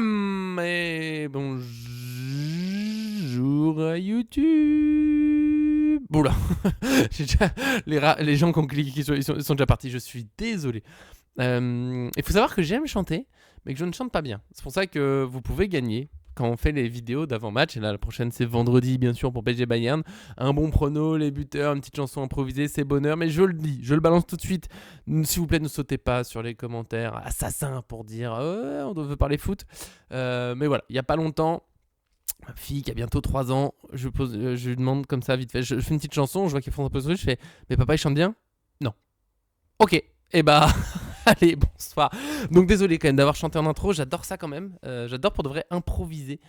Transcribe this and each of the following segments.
Bam et bonjour à YouTube. Oula, j'ai déjà les gens qui ont cliqué ils sont déjà partis. Je suis désolé. Il faut savoir que j'aime chanter, mais que je ne chante pas bien. C'est pour ça que vous pouvez gagner quand on fait les vidéos d'avant-match. Et là, la prochaine, c'est vendredi, bien sûr, pour PSG Bayern. Un bon prono, les buteurs, une petite chanson improvisée, c'est bonheur. Mais je le dis, je le balance tout de suite. S'il vous plaît, ne sautez pas sur les commentaires assassins pour dire on veut parler foot. Mais voilà, il n'y a pas longtemps, ma fille qui a bientôt 3 ans, je lui demande comme ça, vite fait. Je fais une petite chanson, je vois qu'elle fonce un peu sur le, je fais mais papa, il chante bien? Non. Ok. Et bah. Allez, bonsoir. Donc désolé quand même d'avoir chanté en intro, j'adore ça quand même. J'adore pour de vrai improviser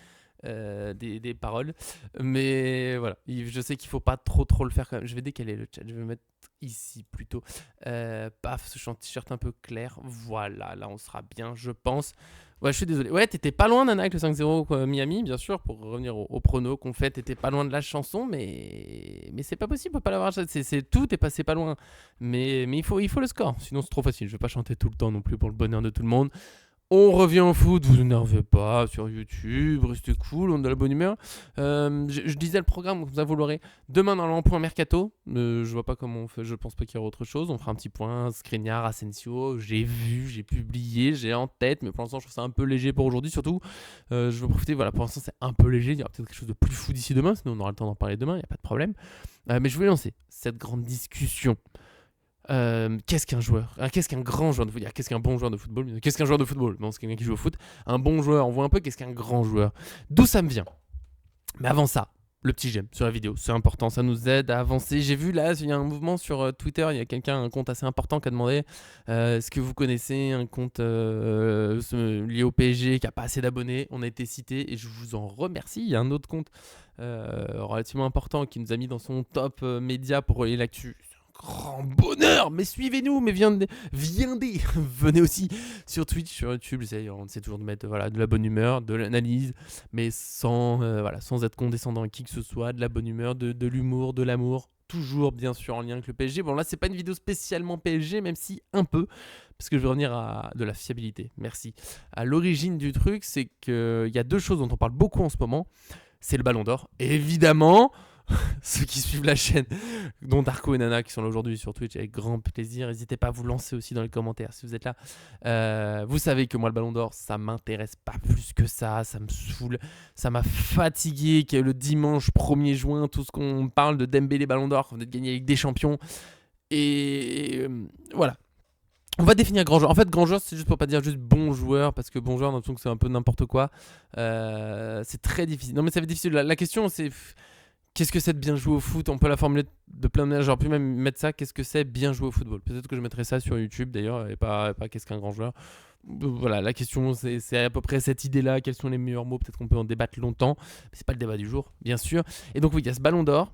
des paroles. Mais voilà, je sais qu'il faut pas trop le faire quand même. Je vais décaler le chat, je vais me mettre ici plutôt. Paf, ce t-shirt un peu clair. Voilà, là on sera bien, je pense. Ouais, je suis désolé. Ouais, t'étais pas loin, Nana, avec le 5-0 Miami, bien sûr, pour revenir au prono qu'on fait. T'étais pas loin de la chanson, mais c'est pas possible, on peut pas l'avoir. Tout est passé pas loin. Mais il faut le score, sinon c'est trop facile. Je vais pas chanter tout le temps non plus pour le bonheur de tout le monde. On revient au foot, vous énervez pas sur YouTube, restez cool, on a de la bonne humeur. Je disais le programme, comme ça vous l'aurez. Demain dans l'emploi mercato, je vois pas comment on fait, je pense pas qu'il y aura autre chose. On fera un petit point, Skriniar, Asensio, j'ai vu, j'ai publié, j'ai en tête, mais pour l'instant je trouve ça un peu léger pour aujourd'hui surtout. Je veux profiter, voilà, pour l'instant c'est un peu léger, il y aura peut-être quelque chose de plus fou d'ici demain, sinon on aura le temps d'en parler demain, il n'y a pas de problème. Mais je voulais lancer cette grande discussion. Qu'est-ce qu'un joueur? Qu'est-ce qu'un grand joueur de football? Qu'est-ce qu'un bon joueur de football? Qu'est-ce qu'un joueur de football? Non, c'est quelqu'un qui joue au foot. Un bon joueur, on voit un peu qu'est-ce qu'un grand joueur. D'où ça me vient? Mais avant ça, le petit j'aime sur la vidéo, c'est important, ça nous aide à avancer. J'ai vu là, il y a un mouvement sur Twitter, il y a quelqu'un, un compte assez important qui a demandé est-ce que vous connaissez un compte lié au PSG qui n'a pas assez d'abonnés? On a été cité et je vous en remercie. Il y a un autre compte relativement important qui nous a mis dans son top média pour relayer l'actu. Grand bonheur, mais suivez-nous, mais venez aussi sur Twitch, sur YouTube. On essaie toujours de mettre de la bonne humeur, de l'analyse, mais sans être condescendant avec qui que ce soit, de la bonne humeur, de l'humour, de l'amour, toujours bien sûr en lien avec le PSG. Bon là c'est pas une vidéo spécialement PSG, même si un peu, parce que je veux revenir à de la fiabilité. Merci. À l'origine du truc, c'est qu'il y a deux choses dont on parle beaucoup en ce moment. C'est le Ballon d'Or, évidemment. Ceux qui suivent la chaîne, dont Darko et Nana qui sont là aujourd'hui sur Twitch, avec grand plaisir. N'hésitez pas à vous lancer aussi dans les commentaires si vous êtes là. Vous savez que moi le Ballon d'Or ça m'intéresse pas plus que ça me saoule, ça m'a fatigué que le dimanche 1er juin tout ce qu'on parle de Dembélé Ballon d'Or, qu'on venait de gagner avec des champions. Et voilà. On va définir grand joueur. En fait, grand joueur, c'est juste pour pas dire juste bon joueur, parce que bon joueur, on a l'impression que c'est un peu n'importe quoi. C'est très difficile. Non mais ça va être difficile. La question c'est qu'est-ce que c'est de bien jouer au foot? On peut la formuler de plein de manières. J'aurais pu même mettre ça. Qu'est-ce que c'est bien jouer au football? Peut-être que je mettrai ça sur YouTube d'ailleurs, et pas qu'est-ce qu'un grand joueur. Voilà, la question c'est à peu près cette idée-là. Quels sont les meilleurs mots? Peut-être qu'on peut en débattre longtemps. Mais c'est pas le débat du jour, bien sûr. Et donc oui, il y a ce Ballon d'Or.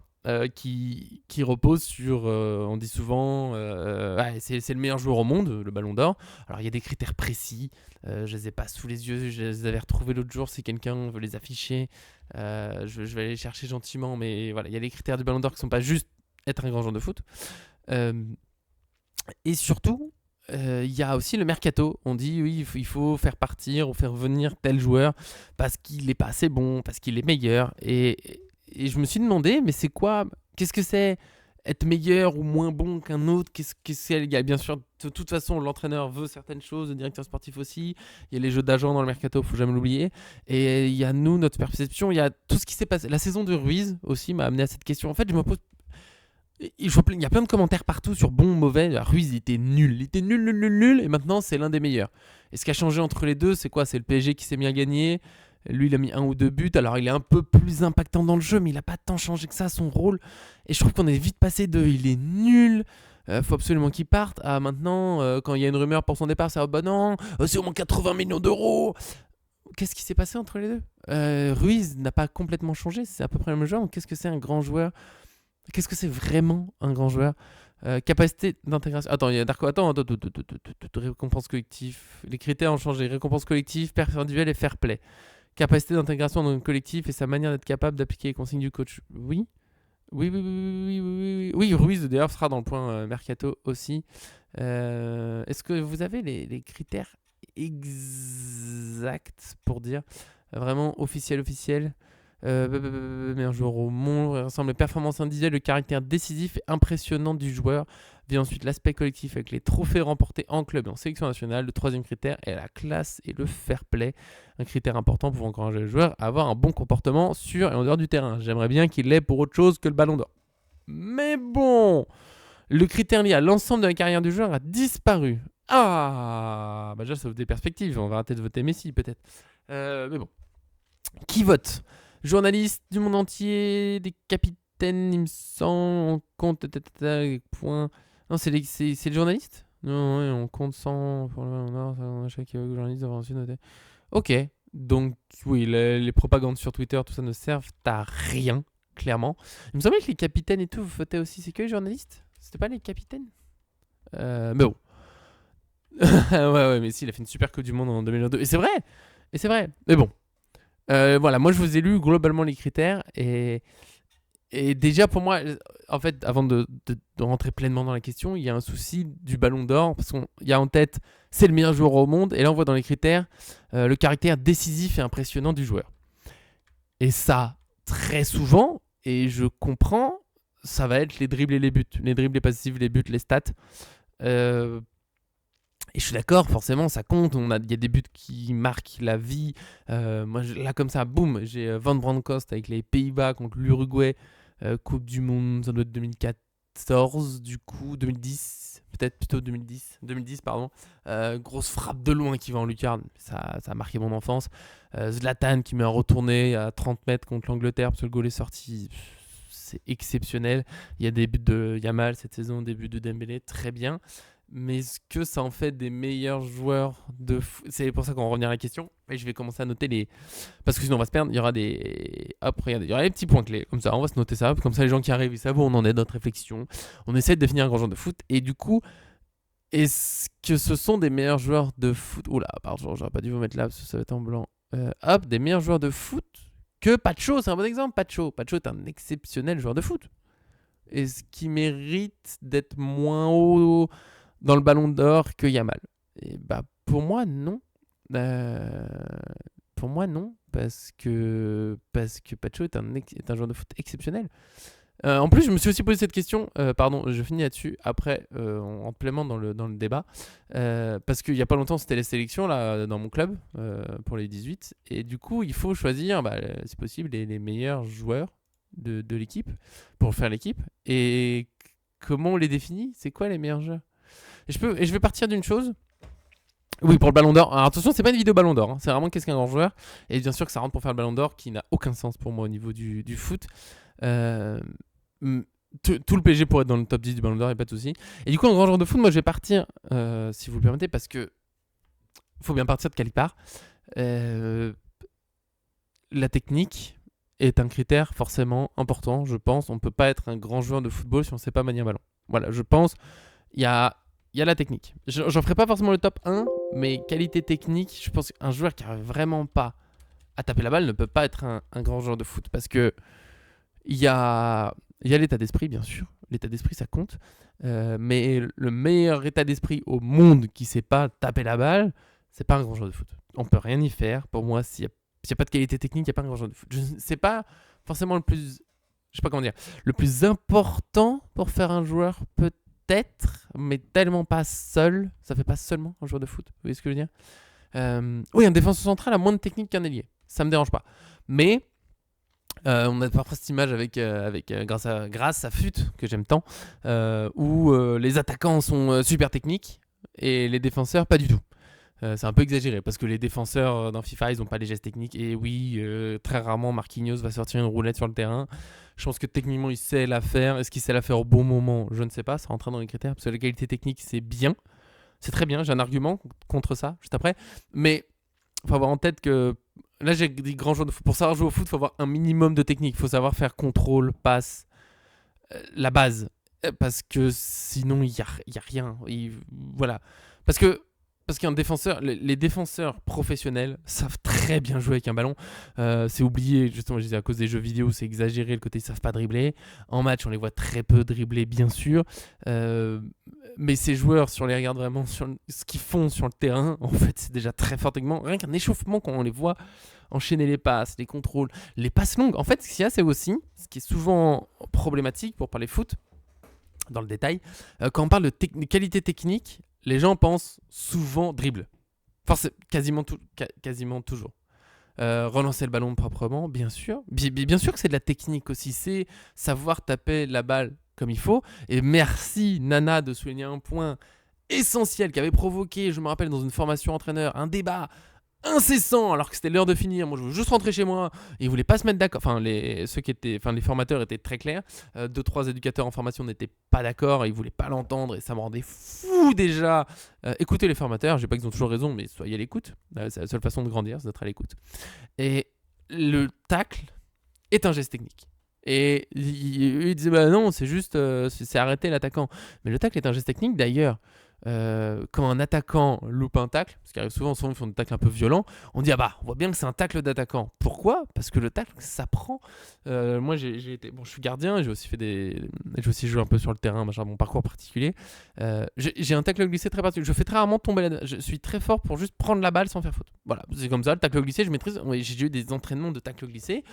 Qui repose sur, on dit souvent, c'est le meilleur joueur au monde, le Ballon d'Or. Alors il y a des critères précis, je les ai pas sous les yeux, je les avais retrouvés l'autre jour si quelqu'un veut les afficher. Je vais aller les chercher gentiment, mais voilà, il y a les critères du Ballon d'Or qui sont pas juste être un grand joueur de foot. Et surtout, il y a aussi le mercato. On dit oui, il faut faire partir ou faire venir tel joueur parce qu'il n'est pas assez bon, parce qu'il est meilleur. Et je me suis demandé, mais c'est quoi? Qu'est-ce que c'est être meilleur ou moins bon qu'un autre? Qu'est-ce que c'est? Il y a bien sûr, de toute façon, l'entraîneur veut certaines choses, le directeur sportif aussi. Il y a les jeux d'agents dans le mercato, faut jamais l'oublier. Et il y a nous, notre perception. Il y a tout ce qui s'est passé. La saison de Ruiz aussi m'a amené à cette question. En fait, je me pose. Il y a plein de commentaires partout sur bon, mauvais. Ruiz, il était nul. Il était nul. Et maintenant, c'est l'un des meilleurs. Et ce qui a changé entre les deux, c'est quoi? C'est le PSG qui s'est mis à gagner. Lui, il a mis 1 ou 2 buts. Alors, il est un peu plus impactant dans le jeu, mais il n'a pas tant changé que ça, son rôle. Et je trouve qu'on est vite passé de il est nul, faut absolument qu'il parte, à maintenant, quand il y a une rumeur pour son départ, c'est bah non, c'est au moins 80 millions d'euros. Qu'est-ce qui s'est passé entre les deux? Ruiz n'a pas complètement changé, c'est à peu près le même joueur. Donc, qu'est-ce que c'est un grand joueur? Qu'est-ce que c'est vraiment un grand joueur? Capacité d'intégration. Attends, il y a Darko. Attends. Récompense collective. Les critères ont changé. Récompense collective, performance individuelle et fair play. Capacité d'intégration dans le collectif et sa manière d'être capable d'appliquer les consignes du coach. Oui. Oui, Ruiz d'ailleurs sera dans le point mercato aussi. Est-ce que vous avez les critères exact pour dire. Vraiment officiel. Meilleur joueur au monde, il ressemble les performances individuelles, le caractère décisif et impressionnant du joueur. Vient ensuite l'aspect collectif avec les trophées remportés en club et en sélection nationale. Le troisième critère est la classe et le fair play. Un critère important pour encourager le joueur à avoir un bon comportement sur et en dehors du terrain. J'aimerais bien qu'il l'ait pour autre chose que le ballon d'or. Mais bon, le critère lié à l'ensemble de la carrière du joueur a disparu. Ah, bah déjà ça ouvre des perspectives. On va arrêter de voter Messi peut-être. Mais bon. Qui vote? Journalistes du monde entier, des capitaines, il me semble, on compte points. Non, c'est le journaliste. Non, ouais, on compte 100 pour le Ballon d'Or, chaque journaliste devra ensuite noter. Ok, donc oui, les propagandes sur Twitter, tout ça ne servent à rien, clairement. Il me semblait que les capitaines et tout, vous votez aussi. C'est que les journalistes? C'était pas les capitaines? Mais bon. ouais, mais si, il a fait une super Coupe du Monde en 2022. Et c'est vrai. Mais bon. Voilà, moi je vous ai lu globalement les critères et déjà pour moi, en fait, avant de rentrer pleinement dans la question, il y a un souci du ballon d'or parce qu'il y a en tête c'est le meilleur joueur au monde et là on voit dans les critères le caractère décisif et impressionnant du joueur. Et ça, très souvent, et je comprends, ça va être les dribbles et les buts, les dribbles, les passifs, les buts, les stats. Et je suis d'accord, forcément, ça compte. Il y a des buts qui marquent la vie. Moi, là, comme ça, boum, j'ai Van Bronckhorst avec les Pays-Bas contre l'Uruguay. Coupe du Monde, ça doit être 2014, du coup, 2010, peut-être plutôt 2010. 2010, pardon. Grosse frappe de loin qui va en lucarne. Ça a marqué mon enfance. Zlatan qui met un retourné à 30 mètres contre l'Angleterre parce que le goal est sorti. C'est exceptionnel. Il y a des buts de Yamal cette saison, des buts de Dembélé, très bien. Mais est-ce que ça en fait des meilleurs joueurs de foot? C'est pour ça qu'on va revenir à la question. Et je vais commencer à noter les. Parce que sinon on va se perdre. Il y aura des. Hop, regardez, il y aura des petits points clés. Comme ça, on va se noter ça. Comme ça, les gens qui arrivent, ils savent où on en est, notre réflexion. On essaie de définir un grand joueur de foot. Et du coup, est-ce que ce sont des meilleurs joueurs de foot? Oula, pardon, j'aurais pas dû vous mettre là parce que ça va être en blanc. Hop, des meilleurs joueurs de foot que Pacho. C'est un bon exemple. Pacho est un exceptionnel joueur de foot. Est-ce qu'il mérite d'être moins haut dans le ballon d'or que Yamal? Et bah pour moi non. Pour moi non parce que Pacho est un joueur de foot exceptionnel. En plus je me suis aussi posé cette question. Pardon, je finis là-dessus. Après on rentre pleinement dans le débat parce qu'il y a pas longtemps c'était les sélections là dans mon club pour les 18 et du coup il faut choisir si possible les meilleurs joueurs de l'équipe pour faire l'équipe. Et comment on les définit? C'est quoi les meilleurs joueurs? Et je vais partir d'une chose. Oui, pour le ballon d'or. Alors attention, c'est pas une vidéo ballon d'or. Hein. C'est vraiment qu'est-ce qu'un grand joueur. Et bien sûr que ça rentre pour faire le ballon d'or qui n'a aucun sens pour moi au niveau du foot. Tout le PSG pourrait être dans le top 10 du ballon d'or, il n'y a pas de souci. Et du coup, un grand joueur de foot, moi je vais partir, si vous le permettez, parce que faut bien partir de quelque part. La technique est un critère forcément important, je pense. On ne peut pas être un grand joueur de football si on ne sait pas manier un ballon. Voilà, je pense. Il y a la technique. J'en ferai pas forcément le top 1, mais qualité technique, je pense qu'un joueur qui n'arrive vraiment pas à taper la balle ne peut pas être un grand joueur de foot. Parce que il y a l'état d'esprit, bien sûr. L'état d'esprit, ça compte. Mais le meilleur état d'esprit au monde qui ne sait pas taper la balle, c'est pas un grand joueur de foot. On peut rien y faire. Pour moi, s'il n'y a pas de qualité technique, il n'y a pas un grand joueur de foot. C'est pas forcément le plus... Je sais pas comment dire. Le plus important pour faire un joueur, peut-être, mais tellement pas seul. Ça fait pas seulement un joueur de foot. Vous voyez ce que je veux dire? Oui, un défenseur central a moins de technique qu'un ailier. Ça me dérange pas. Mais on a parfois cette image avec grâce à Fut, que j'aime tant, où les attaquants sont super techniques et les défenseurs pas du tout. C'est un peu exagéré parce que les défenseurs dans FIFA ils n'ont pas les gestes techniques et oui très rarement Marquinhos va sortir une roulette sur le terrain. Je pense que techniquement il sait la faire. Est-ce qu'il sait la faire au bon moment? Je ne sais pas, ça rentre dans les critères parce que la qualité technique c'est bien, c'est très bien, j'ai un argument contre ça juste après, mais il faut avoir en tête que là j'ai dit grand joueur de foot. Pour savoir jouer au foot il faut avoir un minimum de technique, il faut savoir faire contrôle, passe, la base, parce que sinon il y a rien. Voilà, parce que parce qu'un défenseur, les défenseurs professionnels savent très bien jouer avec un ballon. C'est oublié, justement, je disais à cause des jeux vidéo, c'est exagéré le côté ils savent pas dribbler. En match, on les voit très peu dribbler, bien sûr. Mais ces joueurs, si on les regarde vraiment sur ce qu'ils font sur le terrain, en fait, c'est déjà très fort techniquement. Rien qu'un échauffement, quand on les voit enchaîner les passes, les contrôles, les passes longues. En fait, ce qu'il y a, c'est aussi, ce qui est souvent problématique pour parler foot, dans le détail, quand on parle de qualité technique, les gens pensent souvent dribble. Enfin, c'est quasiment toujours. Relancer le ballon proprement, bien sûr. Bien sûr que c'est de la technique aussi. C'est savoir taper la balle comme il faut. Et merci, Nana, de souligner un point essentiel qui avait provoqué, je me rappelle, dans une formation entraîneur, un débat incessant alors que c'était l'heure de finir. Moi, je voulais juste rentrer chez moi. Et ils voulaient pas se mettre d'accord. Enfin, les formateurs étaient très clairs. 2-3 éducateurs en formation n'étaient pas d'accord. Ils voulaient pas l'entendre et ça me rendait fou déjà. Écoutez les formateurs. Je sais pas qu'ils ont toujours raison, mais soyez à l'écoute. C'est la seule façon de grandir, c'est d'être à l'écoute. Et le tacle est un geste technique. Et ils disaient bah non, c'est juste c'est arrêter l'attaquant. Mais le tacle est un geste technique d'ailleurs. Quand un attaquant loupe un tacle, ce qui arrive souvent ils font des tacles un peu violents, on dit ah bah on voit bien que c'est un tacle d'attaquant. Pourquoi ? Parce que le tacle ça prend. Moi j'ai été je suis gardien, j'ai aussi joué un peu sur le terrain, mon parcours particulier. J'ai un tacle glissé très particulier. Je fais très rarement tomber je suis très fort pour juste prendre la balle sans faire faute. Voilà, c'est comme ça le tacle glissé, je maîtrise. J'ai eu des entraînements de tacle glissé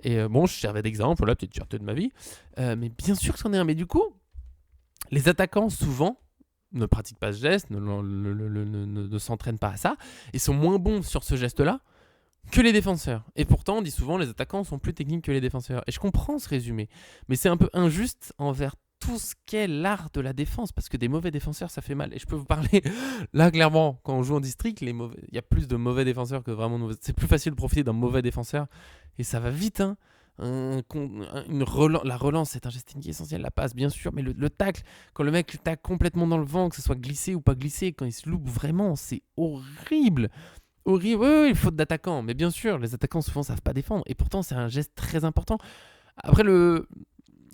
et je servais d'exemple, voilà, petite fierté de ma vie. Mais bien sûr que c'en est un. Mais du coup, les attaquants souvent ne pratiquent pas ce geste, ne s'entraînent pas à ça, et sont moins bons sur ce geste-là que les défenseurs. Et pourtant, on dit souvent les attaquants sont plus techniques que les défenseurs. Et je comprends ce résumé, mais c'est un peu injuste envers tout ce qu'est l'art de la défense, parce que des mauvais défenseurs, ça fait mal. Et je peux vous parler, là, clairement, quand on joue en district, il y a plus de mauvais défenseurs que vraiment de mauvais. C'est plus facile de profiter d'un mauvais défenseur, et ça va vite, hein. La relance, c'est un geste essentiel, la passe bien sûr, mais le tacle, quand le mec tacle complètement dans le vent, que ce soit glissé ou pas glissé, quand il se loupe vraiment, c'est horrible. Horrible, oui, faute d'attaquant, mais bien sûr, les attaquants souvent savent pas défendre, et pourtant c'est un geste très important. Après le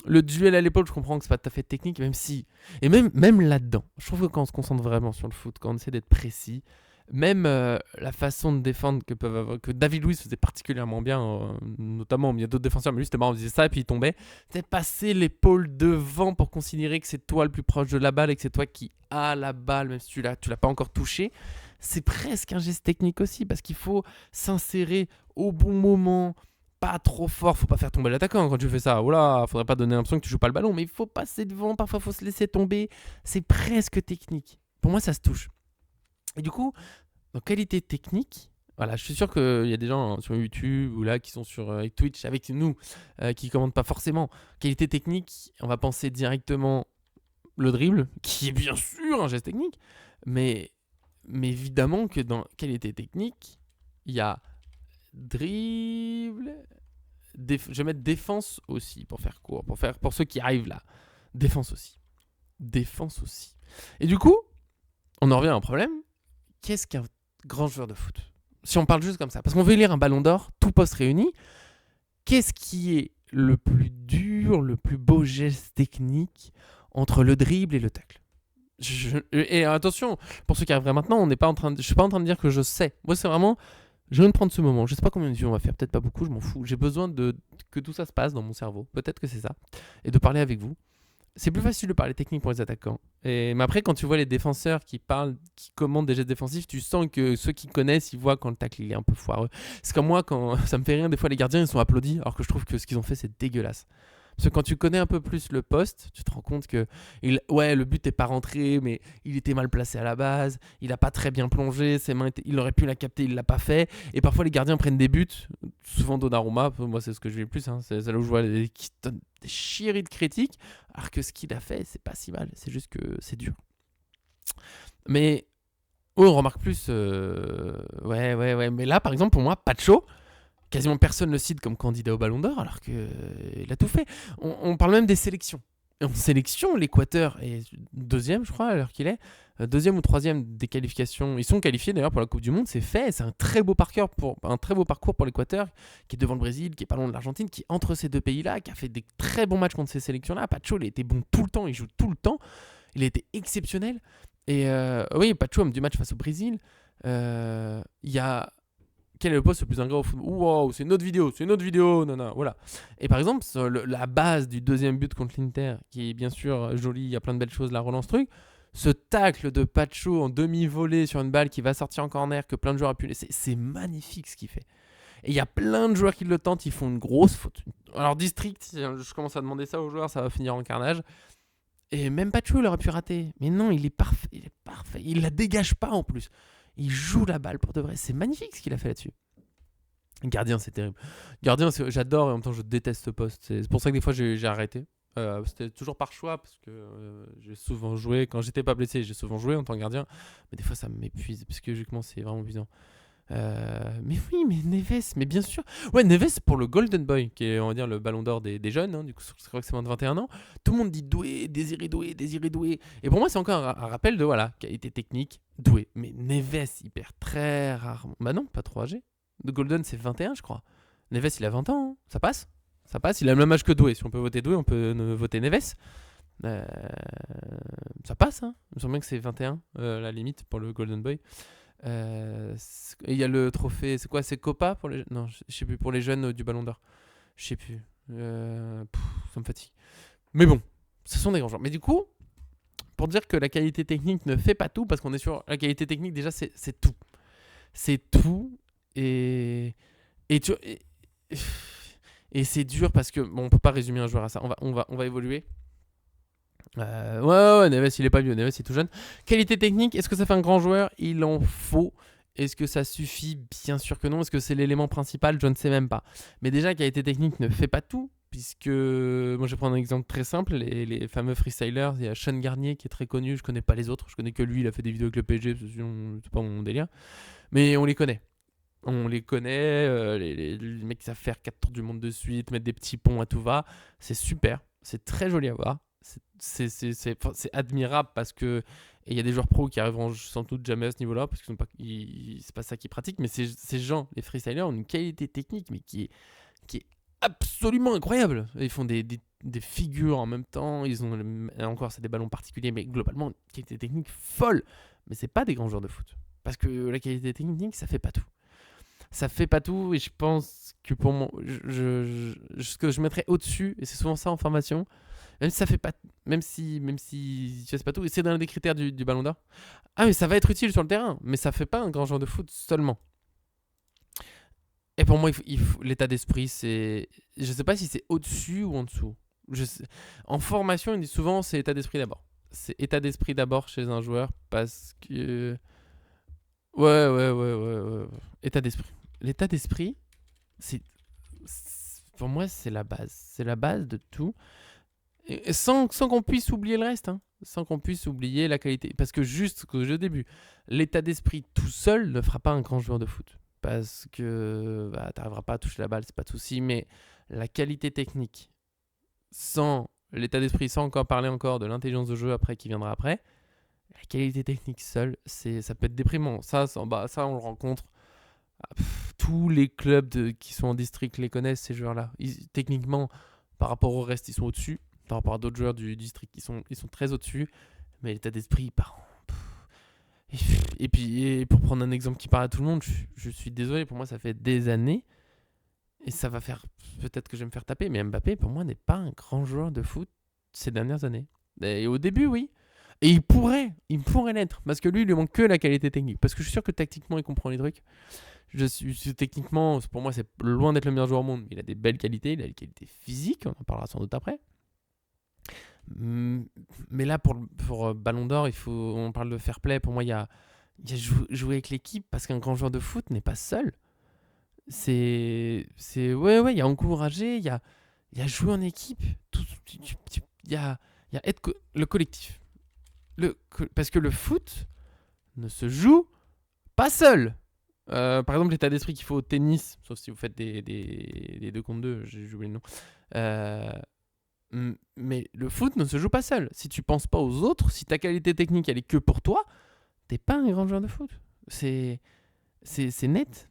duel à l'épaule, je comprends que c'est pas tout à fait technique, même si, et même là-dedans, je trouve que quand on se concentre vraiment sur le foot, quand on essaie d'être précis, même la façon de défendre que David Luiz faisait particulièrement bien, notamment, il y a d'autres défenseurs, mais lui c'était marrant, on disait ça et puis il tombait. C'était passer l'épaule devant pour considérer que c'est toi le plus proche de la balle et que c'est toi qui as la balle, même si tu l'as pas encore touché. C'est presque un geste technique aussi, parce qu'il faut s'insérer au bon moment, pas trop fort, faut pas faire tomber l'attaquant quand tu fais ça. Oula, faudrait pas donner l'impression que tu joues pas le ballon, mais il faut passer devant, parfois faut se laisser tomber. C'est presque technique. Pour moi, ça se touche. Et du coup, dans qualité technique, voilà, je suis sûr qu'il y a des gens sur YouTube ou là qui sont sur Twitch avec nous qui commentent pas forcément. Qualité technique, on va penser directement le dribble, qui est bien sûr un geste technique, mais évidemment que dans qualité technique, il y a dribble, je vais mettre défense aussi pour faire court, pour ceux qui arrivent là. Défense aussi. Et du coup, on en revient à un problème. Qu'est-ce qu'un grand joueur de foot ? Si on parle juste comme ça, parce qu'on veut lire un ballon d'or, tout poste réuni, qu'est-ce qui est le plus dur, le plus beau geste technique entre le dribble et le tacle ? Et attention, pour ceux qui arriveraient maintenant, je suis pas en train de dire que je sais. Moi, c'est vraiment, je viens de prendre ce moment. Je sais pas combien de vues on va faire, peut-être pas beaucoup, je m'en fous. J'ai besoin que tout ça se passe dans mon cerveau. Peut-être que c'est ça. Et de parler avec vous. C'est plus facile de parler technique pour les attaquants. Mais après, quand tu vois les défenseurs qui commandent des gestes défensifs, tu sens que ceux qui connaissent, ils voient quand le tacle il est un peu foireux. C'est comme moi, quand ça me fait rire, des fois les gardiens ils sont applaudis, alors que je trouve que ce qu'ils ont fait c'est dégueulasse. Parce que quand tu connais un peu plus le poste, tu te rends compte que le but n'est pas rentré, mais il était mal placé à la base, il n'a pas très bien plongé, il aurait pu la capter, il ne l'a pas fait. Et parfois les gardiens prennent des buts, souvent Donnarumma, moi c'est ce que je vis le plus, c'est là où je vois qui donnent des chieries de critiques, alors que ce qu'il a fait, c'est pas si mal, c'est juste que c'est dur. Mais on remarque plus, mais là par exemple pour moi, Pacho, quasiment personne ne le cite comme candidat au Ballon d'Or, alors qu'il a tout fait. On parle même des sélections. Et en sélection, l'Équateur est deuxième, je crois, à l'heure qu'il est. Deuxième ou troisième des qualifications. Ils sont qualifiés d'ailleurs pour la Coupe du Monde, c'est fait. C'est un très beau parcours pour l'Équateur, qui est devant le Brésil, qui est pas loin de l'Argentine, qui est entre ces deux pays-là, qui a fait des très bons matchs contre ces sélections-là. Pacho, il a été bon tout le temps, il joue tout le temps. Il a été exceptionnel. Et oui, Pacho, homme du match face au Brésil. Il y a quel est le poste le plus ingrat au football? Wow, c'est une autre vidéo, non, non, voilà. Et par exemple, sur la base du deuxième but contre l'Inter, qui est bien sûr joli, il y a plein de belles choses, la relance truc, ce tacle de Pacho en demi-volée sur une balle qui va sortir en corner, que plein de joueurs ont pu laisser, c'est magnifique ce qu'il fait. Et il y a plein de joueurs qui le tentent, ils font une grosse faute. Alors District, si je commence à demander ça aux joueurs, ça va finir en carnage. Et même Pacho, il aurait pu rater. Mais non, il est parfait, il est parfait. Il la dégage pas en plus. Il joue la balle pour de vrai. C'est magnifique ce qu'il a fait là-dessus. Gardien, c'est terrible. Gardien, j'adore et en même temps, je déteste ce poste. C'est pour ça que des fois, j'ai arrêté. C'était toujours par choix parce que j'ai souvent joué. Quand j'étais pas blessé, j'ai souvent joué en tant que gardien. Mais des fois, ça m'épuise psychologiquement, c'est vraiment épuisant. Mais oui, mais Neves, mais bien sûr. Ouais, Neves pour le Golden Boy, qui est, on va dire, le ballon d'or des jeunes. Hein, du coup, je crois que c'est moins de 21 ans. Tout le monde dit doué, désiré doué, désiré doué. Et pour moi, c'est encore un rappel de, voilà, qualité technique, doué. Mais Neves, il perd très rarement. Bah non, pas trop âgé. De Golden, c'est 21, je crois. Neves, il a 20 ans. Hein. Ça passe. Ça passe. Il a le même âge que Doué. Si on peut voter Doué, on peut voter Neves. Euh, Ça passe. Hein. Il me semble bien que c'est 21, la limite, pour le Golden Boy. Il y a le trophée, c'est quoi? C'est Copa pour les. Non, je sais plus, pour les jeunes du Ballon d'Or. Je sais plus. Ça me fatigue. Mais bon, ce sont des grands joueurs. Mais du coup, pour dire que la qualité technique ne fait pas tout, parce qu'on est sur la qualité technique, déjà, c'est tout. C'est tout. Et. Et, tu... et c'est dur parce que. Bon, on peut pas résumer un joueur à ça. On va évoluer. Ouais, Neves, il est pas vieux. Neves, il est tout jeune. Qualité technique, est-ce que ça fait un grand joueur? Il en faut. Est-ce que ça suffit? Bien sûr que non. Est-ce que c'est l'élément principal? Je ne sais même pas. Mais déjà, qualité technique ne fait pas tout. Puisque, moi je vais prendre un exemple très simple, les fameux freestylers, il y a Sean Garnier qui est très connu, je connais pas les autres, je connais que lui, il a fait des vidéos avec le PSG, sinon c'est pas mon délire. Mais on les connaît. On les connaît, les mecs qui savent faire 4 tours du monde de suite, mettre des petits ponts à tout va, c'est super, c'est très joli à voir. C'est admirable parce que il y a des joueurs pros qui arriveront sans doute jamais à ce niveau-là parce que c'est pas ça qu'ils pratiquent, mais ces gens, les freestylers, ont une qualité technique mais qui est absolument incroyable. Ils font des figures en même temps, ils ont encore c'est des ballons particuliers, mais globalement une qualité technique folle. Mais c'est pas des grands joueurs de foot parce que la qualité technique ça fait pas tout. Ça fait pas tout et je pense que pour moi, ce que je mettrais au-dessus, et c'est souvent ça en formation, même si ça fait pas, même si tu sais pas tout, et c'est dans les critères du Ballon d'Or. Ah mais ça va être utile sur le terrain, mais ça fait pas un grand joueur de foot seulement. Et pour moi, l'état d'esprit, c'est, je sais pas si c'est au-dessus ou en dessous. En formation, ils disent souvent c'est état d'esprit d'abord. C'est état d'esprit d'abord chez un joueur parce que ouais. État d'esprit. L'état d'esprit, c'est, pour moi, c'est la base. C'est la base de tout. Et sans qu'on puisse oublier le reste. Hein. Sans qu'on puisse oublier la qualité. Parce que juste au début, l'état d'esprit tout seul ne fera pas un grand joueur de foot. Parce que bah, tu n'arriveras pas à toucher la balle, c'est pas de souci. Mais la qualité technique, sans l'état d'esprit, sans encore parler encore de l'intelligence de jeu après qui viendra après, la qualité technique seule, ça peut être déprimant. Ça, on le rencontre. Tous les clubs qui sont en district les connaissent, ces joueurs-là. Techniquement, par rapport au reste, ils sont au-dessus. Par rapport à d'autres joueurs du district, ils sont très au-dessus. Mais l'état d'esprit, et puis, pour prendre un exemple qui parle à tout le monde, je suis désolé, pour moi, ça fait des années. Et ça va faire. Peut-être que je vais me faire taper, mais Mbappé, pour moi, n'est pas un grand joueur de foot ces dernières années. Et au début, oui. Et il pourrait l'être. Parce que lui, il lui manque que la qualité technique. Parce que je suis sûr que tactiquement, il comprend les trucs. Techniquement, pour moi, c'est loin d'être le meilleur joueur au monde. Il a des belles qualités, il a des qualités physiques, on en parlera sans doute après. Mais là, pour Ballon d'Or, on parle de fair play. Pour moi, il y a jouer avec l'équipe parce qu'un grand joueur de foot n'est pas seul. Ouais, il y a encourager, il y a jouer en équipe. Il y a être le collectif. Parce que le foot ne se joue pas seul. Par exemple, l'état d'esprit qu'il faut au tennis, sauf si vous faites des 2 contre 2, j'ai oublié le nom. Mais le foot ne se joue pas seul. Si tu penses pas aux autres, si ta qualité technique elle est que pour toi, t'es pas un grand joueur de foot. C'est net.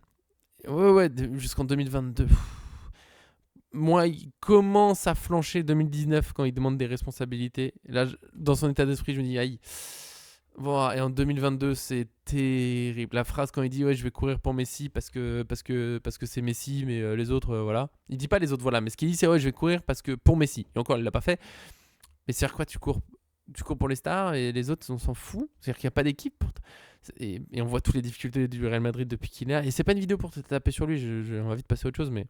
Ouais, jusqu'en 2022. Moi, il commence à flancher 2019 quand il demande des responsabilités. Là, dans son état d'esprit, je me dis, aïe, Voilà, et en 2022, c'est terrible. La phrase quand il dit ouais, je vais courir pour Messi parce que c'est Messi, mais les autres, voilà. Il dit pas les autres, voilà, mais ce qu'il dit, c'est ouais, je vais courir parce que pour Messi. Et encore, il l'a pas fait. Mais c'est-à-dire quoi, tu cours pour les stars et les autres, on s'en fout. C'est-à-dire qu'il n'y a pas d'équipe. Et on voit toutes les difficultés du Real Madrid depuis qu'il est là. Et c'est pas une vidéo pour te taper sur lui, j'ai envie de passer à autre chose, mais.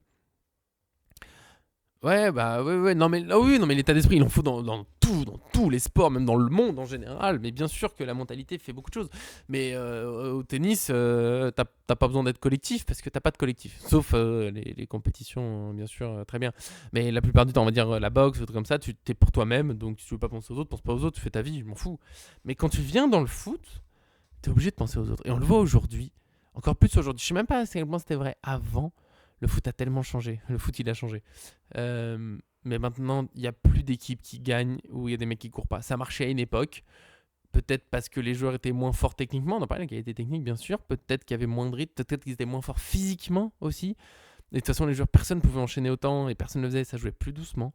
Ouais, bah ouais, non mais, ah oui, non, mais l'état d'esprit, il en faut dans tous les sports, même dans le monde en général. Mais bien sûr que la mentalité fait beaucoup de choses. Mais au tennis, t'as pas besoin d'être collectif parce que t'as pas de collectif. Sauf les compétitions, bien sûr, très bien. Mais la plupart du temps, on va dire la boxe, des trucs comme ça, tu t'es pour toi-même, donc si tu veux pas penser aux autres, pense pas aux autres, tu fais ta vie, je m'en fous. Mais quand tu viens dans le foot, t'es obligé de penser aux autres. Et on le voit aujourd'hui, encore plus aujourd'hui. Je sais même pas à quel point c'était vrai avant. Le foot a tellement changé. Le foot, il a changé. Mais maintenant, il n'y a plus d'équipes qui gagnent où il y a des mecs qui courent pas. Ça marchait à une époque. Peut-être parce que les joueurs étaient moins forts techniquement. On en parlait de la qualité technique, bien sûr. Peut-être qu'il y avait moins de rythme. Peut-être qu'ils étaient moins forts physiquement aussi. Et de toute façon, les joueurs, personne ne pouvait enchaîner autant et personne ne le faisait. Ça jouait plus doucement.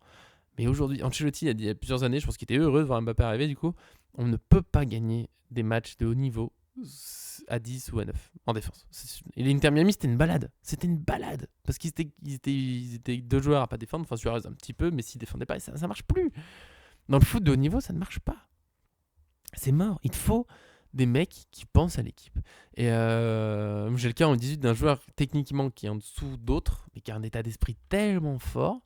Mais aujourd'hui, Ancelotti, il y a plusieurs années, je pense qu'il était heureux de voir Mbappé arriver. Du coup, on ne peut pas gagner des matchs de haut niveau à 10 ou à 9 en défense. Et l'Inter Miami, c'était une balade. C'était une balade. Parce qu'ils étaient deux joueurs à pas défendre. Enfin, Suarez un petit peu, mais s'ils défendaient pas, ça marche plus. Dans le foot de haut niveau, ça ne marche pas. C'est mort. Il faut des mecs qui pensent à l'équipe. Et j'ai le cas en 18 d'un joueur techniquement qui est en dessous d'autres, mais qui a un état d'esprit tellement fort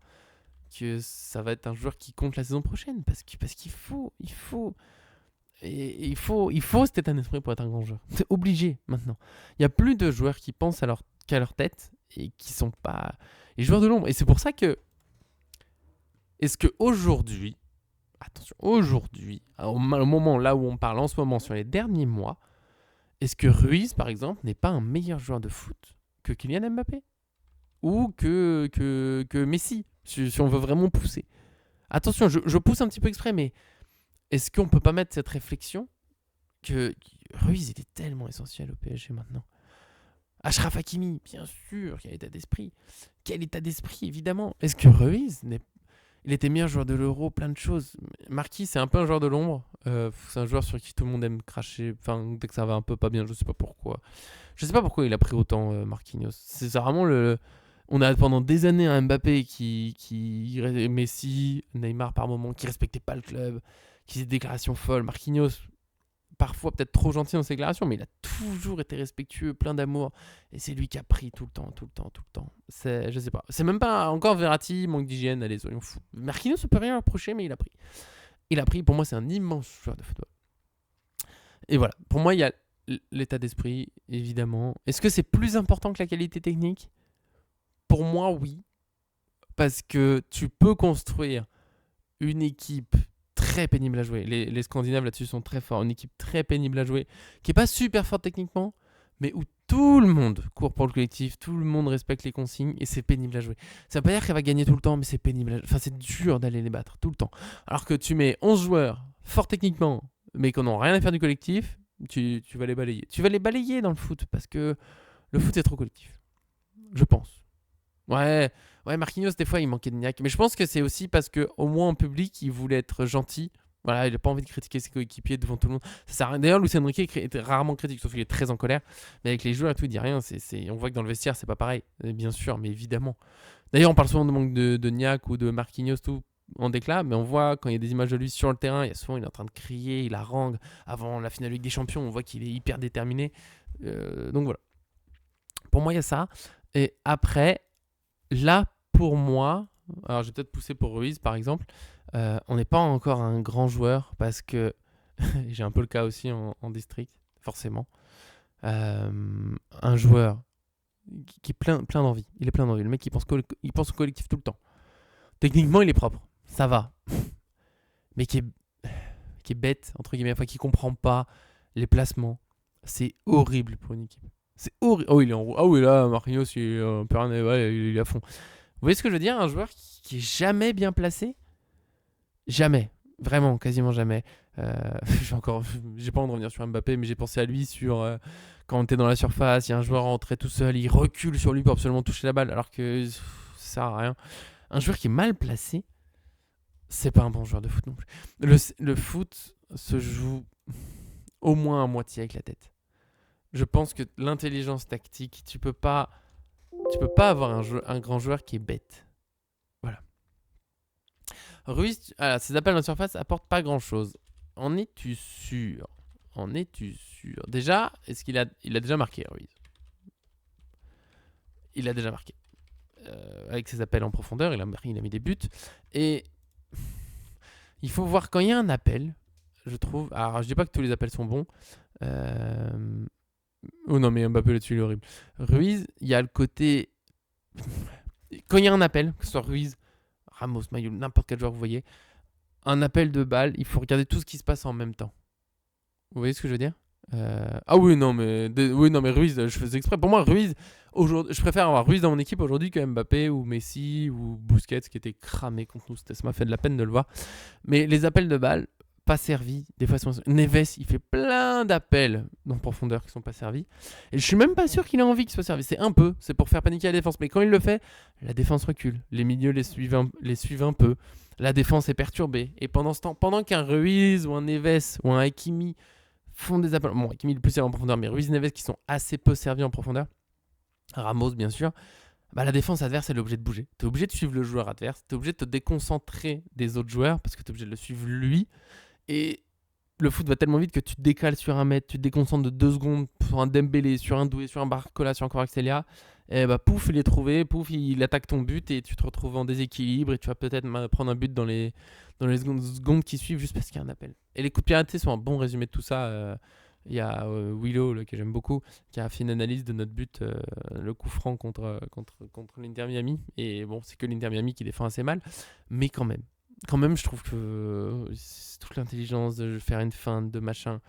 que ça va être un joueur qui compte la saison prochaine. Parce qu'il faut. Et il faut cet état d'esprit pour être un grand joueur. C'est obligé maintenant. Il n'y a plus de joueurs qui pensent qu'à leur tête et qui sont pas les joueurs de l'ombre. Et c'est pour ça que est-ce que aujourd'hui, attention, aujourd'hui, au moment là où on parle en ce moment sur les derniers mois, est-ce que Ruiz par exemple n'est pas un meilleur joueur de foot que Kylian Mbappé ou que Messi si on veut vraiment pousser. Attention, je pousse un petit peu exprès, mais est-ce qu'on peut pas mettre cette réflexion que Ruiz était tellement essentiel au PSG maintenant. Achraf Hakimi, bien sûr, quel état d'esprit. Quel état d'esprit, évidemment. Est-ce que Ruiz il était meilleur joueur de l'Euro, plein de choses. Marquis, c'est un peu un joueur de l'ombre. C'est un joueur sur qui tout le monde aime cracher. Enfin, dès que ça va un peu pas bien, je sais pas pourquoi. Je sais pas pourquoi il a pris autant Marquinhos. C'est vraiment on a pendant des années un Mbappé Messi, Neymar par moment, qui respectait pas le club, qui faisait des déclarations folles. Marquinhos, parfois peut-être trop gentil dans ses déclarations, mais il a toujours été respectueux, plein d'amour. Et c'est lui qui a pris tout le temps, tout le temps, tout le temps. Je sais pas. C'est même pas encore Verratti, manque d'hygiène, allez, soyons fous. Marquinhos, on peut rien reprocher, mais il a pris. Il a pris, pour moi, c'est un immense joueur de football. Et voilà, pour moi, il y a l'état d'esprit, évidemment. Est-ce que c'est plus important que la qualité technique ? Pour moi, oui. Parce que tu peux construire une équipe très pénible à jouer. Les Scandinaves là-dessus sont très forts. Une équipe très pénible à jouer, qui n'est pas super forte techniquement, mais où tout le monde court pour le collectif, tout le monde respecte les consignes et c'est pénible à jouer. Ça veut pas dire qu'elle va gagner tout le temps, mais c'est pénible. Enfin, c'est dur d'aller les battre tout le temps. Alors que tu mets 11 joueurs forts techniquement, mais qui n'ont rien à faire du collectif, tu vas les balayer. Tu vas les balayer dans le foot parce que le foot c'est trop collectif. Je pense. Ouais, ouais, Marquinhos, des fois, il manquait de niaque. Mais je pense que c'est aussi parce qu'au moins en public, il voulait être gentil. Voilà, il n'a pas envie de critiquer ses coéquipiers devant tout le monde. Ça sert à rien. D'ailleurs, Luis Enrique était rarement critique, sauf qu'il est très en colère. Mais avec les joueurs et tout, il dit rien. On voit que dans le vestiaire, c'est pas pareil. Bien sûr, mais évidemment. D'ailleurs, on parle souvent de manque de niaque ou de Marquinhos, tout en déclat. Mais on voit quand il y a des images de lui sur le terrain, il y a souvent, il est en train de crier, il harangue. Avant la finale Ligue des Champions, on voit qu'il est hyper déterminé. Donc voilà. Pour moi, il y a ça. Et après, là, pour moi, alors j'ai peut-être poussé pour Ruiz par exemple, on n'est pas encore un grand joueur parce que j'ai un peu le cas aussi en district, forcément. Un joueur qui est plein d'envie. Il est plein d'envie. Le mec, il pense au collectif tout le temps. Techniquement, il est propre. Ça va. Mais qui est bête, entre guillemets, enfin, qui comprend pas les placements. C'est horrible pour une équipe. C'est horrible. Oh, il est en roue. Ah oui, là, Marquinhos, il est à fond. Vous voyez ce que je veux dire ? Un joueur qui est jamais bien placé ? Jamais. Vraiment, quasiment jamais. J'ai pas envie de revenir sur Mbappé, mais j'ai pensé à lui sur quand on était dans la surface, il y a un joueur rentré tout seul, il recule sur lui pour absolument toucher la balle, alors que ça sert à rien. Un joueur qui est mal placé, c'est pas un bon joueur de foot non plus. Le foot se joue Au moins à moitié avec la tête. Je pense que l'intelligence tactique, tu peux pas avoir un grand joueur qui est bête. Voilà. Ruiz, ses appels en surface apportent pas grand-chose. En es-tu sûr? En es-tu sûr? Déjà, est-ce il a déjà marqué, Ruiz? Il a déjà marqué. Avec ses appels en profondeur, il a mis des buts. Et il faut voir quand il y a un appel, je trouve. Alors, je dis pas que tous les appels sont bons. Oh non, mais Mbappé là-dessus, il est horrible. Ruiz, il y a le côté. Quand il y a un appel, que ce soit Ruiz, Ramos, Mayoul, n'importe quel joueur, vous voyez, un appel de balle, il faut regarder tout ce qui se passe en même temps. Vous voyez ce que je veux dire? Ah oui, non, mais Ruiz, je faisais exprès. Pour moi, Ruiz, aujourd'hui, je préfère avoir Ruiz dans mon équipe aujourd'hui que Mbappé ou Messi ou Busquets qui était cramé contre nous. Ça m'a fait de la peine de le voir. Mais les appels de balle, pas servis. Des fois, Neves, il fait plein d'appels en profondeur qui sont pas servis. Et je suis même pas sûr qu'il ait envie qu'ils soient servis. C'est un peu, c'est pour faire paniquer la défense. Mais quand il le fait, la défense recule. Les milieux les suivent un peu. La défense est perturbée. Et pendant ce temps, pendant qu'un Ruiz ou un Neves ou un Hakimi font des appels. Bon, Hakimi le plus servi en profondeur, mais Ruiz, Neves qui sont assez peu servis en profondeur. Ramos, bien sûr. Bah, la défense adverse, elle est obligée de bouger. Tu es obligé de suivre le joueur adverse. Tu es obligé de te déconcentrer des autres joueurs parce que tu es obligé de le suivre lui. Et le foot va tellement vite que tu te décales sur un mètre, tu te déconcentres de 2 secondes sur un Dembélé, sur un Doué, sur un Barcola, sur un Kvaratskhelia. Et bah pouf, il est trouvé, pouf, il attaque ton but et tu te retrouves en déséquilibre et tu vas peut-être prendre un but dans les secondes qui suivent juste parce qu'il y a un appel. Et les coups de pied arrêtés sont un bon résumé de tout ça. Il y a Willow, là, que j'aime beaucoup, qui a fait une analyse de notre but, le coup franc contre l'Inter Miami. Et bon, c'est que l'Inter Miami qui défend assez mal, mais quand même, je trouve que c'est toute l'intelligence de faire une feinte, de machin.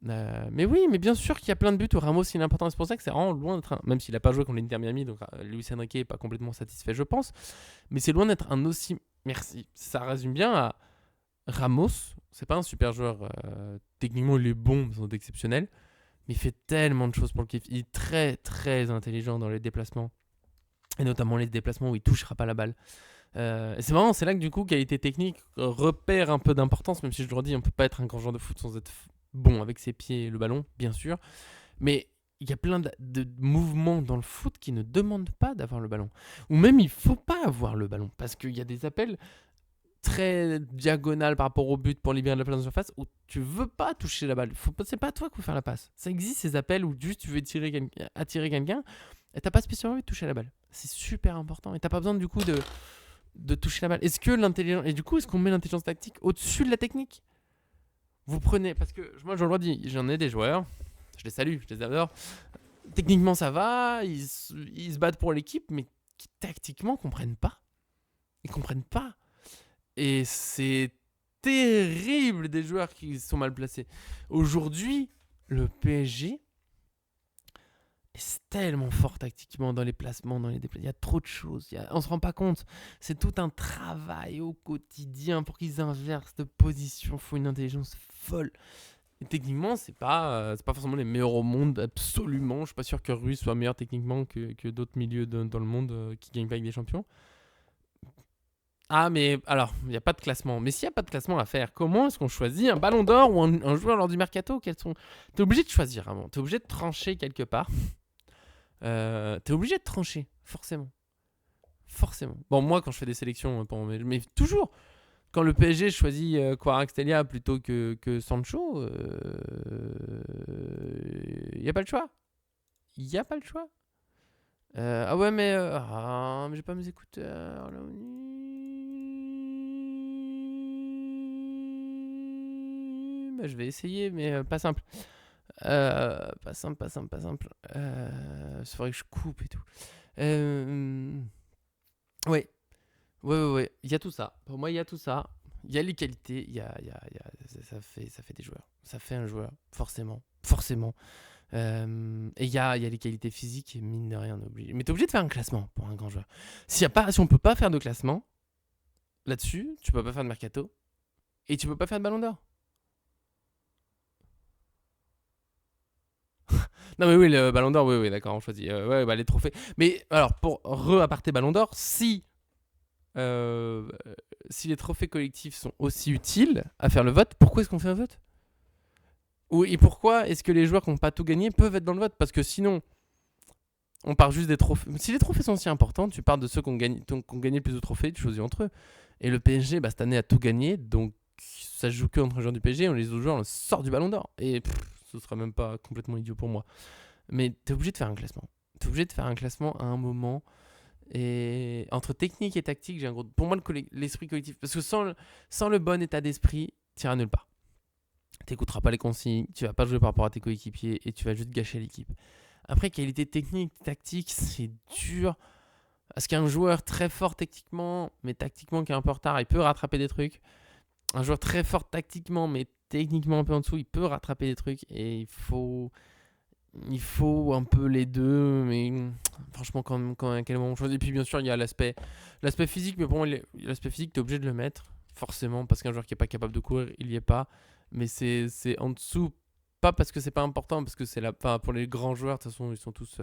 Mais oui, mais bien sûr qu'il y a plein de buts où Ramos il est important. C'est pour ça que c'est vraiment loin d'être même s'il n'a pas joué contre l'Inter Miami, donc Luis Enrique n'est pas complètement satisfait, je pense. Mais c'est loin d'être un aussi. Merci. Ça résume bien à Ramos. C'est pas un super joueur. Techniquement, il est bon, c'est exceptionnel. Mais il fait tellement de choses pour le kiff. Il est très, très intelligent dans les déplacements. Et notamment les déplacements où il touchera pas la balle. Et c'est marrant, c'est là que du coup, qualité technique repère un peu d'importance, même si je le redis, on peut pas être un grand joueur de foot sans être bon avec ses pieds et le ballon, bien sûr. Mais il y a plein de mouvements dans le foot qui ne demandent pas d'avoir le ballon. Ou même, il faut pas avoir le ballon. Parce qu'il y a des appels très diagonales par rapport au but pour libérer de la place en surface où tu veux pas toucher la balle. C'est pas toi qui faut faire la passe. Ça existe ces appels où juste tu veux attirer quelqu'un et t'as pas spécialement envie de toucher la balle. C'est super important. Et t'as pas besoin du coup de toucher la balle. Est-ce qu'on met l'intelligence tactique au-dessus de la technique? Vous prenez, parce que moi je le dis, j'en ai des joueurs, je les salue, je les adore. Techniquement ça va, ils se battent pour l'équipe, mais qui tactiquement comprennent pas. Ils comprennent pas. Et c'est terrible des joueurs qui sont mal placés. Aujourd'hui, le PSG est tellement fort tactiquement dans les placements, dans les déplacements. Il y a trop de choses. On ne se rend pas compte. C'est tout un travail au quotidien pour qu'ils inversent de position. Il faut une intelligence folle. Et techniquement, c'est pas forcément les meilleurs au monde, absolument. Je ne suis pas sûr que Ruiz soit meilleur techniquement que d'autres milieux dans le monde qui ne gagnent pas avec des champions. Ah, mais alors, il n'y a pas de classement. Mais s'il n'y a pas de classement à faire, comment est-ce qu'on choisit un ballon d'or ou un joueur lors du mercato? T'es obligé de choisir avant. T'es obligé de trancher quelque part. T'es obligé de trancher, forcément. Forcément. Bon, moi, quand je fais des sélections, mais toujours, quand le PSG choisit Kvaratskhelia plutôt que Sancho, il n'y a pas le choix. Il n'y a pas le choix. Ah ouais, mais j'ai pas mes écouteurs. Là, je vais essayer, mais pas simple. Pas simple. C'est vrai que je coupe et tout. Ouais. Il y a tout ça. Pour moi, il y a tout ça. Il y a les qualités. Ça fait des joueurs. Ça fait un joueur, forcément. Et il y a les qualités physiques, mine de rien, obligé. Mais t'es obligé de faire un classement pour un grand joueur. Si on peut pas faire de classement là-dessus, tu peux pas faire de mercato et tu peux pas faire de ballon d'or. Non mais oui, le ballon d'or, oui, d'accord, on choisit. Les trophées. Mais alors, pour re-aparté ballon d'or, si les trophées collectifs sont aussi utiles à faire le vote, pourquoi est-ce qu'on fait un vote? Et pourquoi est-ce que les joueurs qui n'ont pas tout gagné peuvent être dans le vote? Parce que sinon, on part juste des trophées. Si les trophées sont si importants, tu parles de ceux qui ont gagné le plus de trophées, tu choisis entre eux. Et le PSG, cette année, a tout gagné, donc ça se joue que entre les joueurs du PSG. Les autres joueurs, on le sort du ballon d'or. Et ce sera même pas complètement idiot pour moi. Mais t'es obligé de faire un classement. T'es obligé de faire un classement à un moment. Et entre technique et tactique, j'ai un gros. Pour moi, l'esprit collectif. Parce que sans le bon état d'esprit, tu iras nulle part. T'écouteras pas les consignes, tu vas pas jouer par rapport à tes coéquipiers et tu vas juste gâcher l'équipe. Après, qualité technique, tactique, c'est dur. Parce qu'un joueur très fort techniquement, mais tactiquement qui est un peu en retard, il peut rattraper des trucs. Un joueur très fort tactiquement, mais techniquement un peu en dessous, il peut rattraper des trucs. Et il faut un peu les deux. Mais franchement, à quel moment on choisit. Et puis bien sûr, il y a l'aspect physique. Mais pour moi, l'aspect physique, tu es obligé de le mettre. Forcément, parce qu'un joueur qui n'est pas capable de courir, il n'y est pas. Mais c'est en dessous. Pas parce que c'est pas important, parce que c'est pour les grands joueurs, de toute façon, ils sont tous.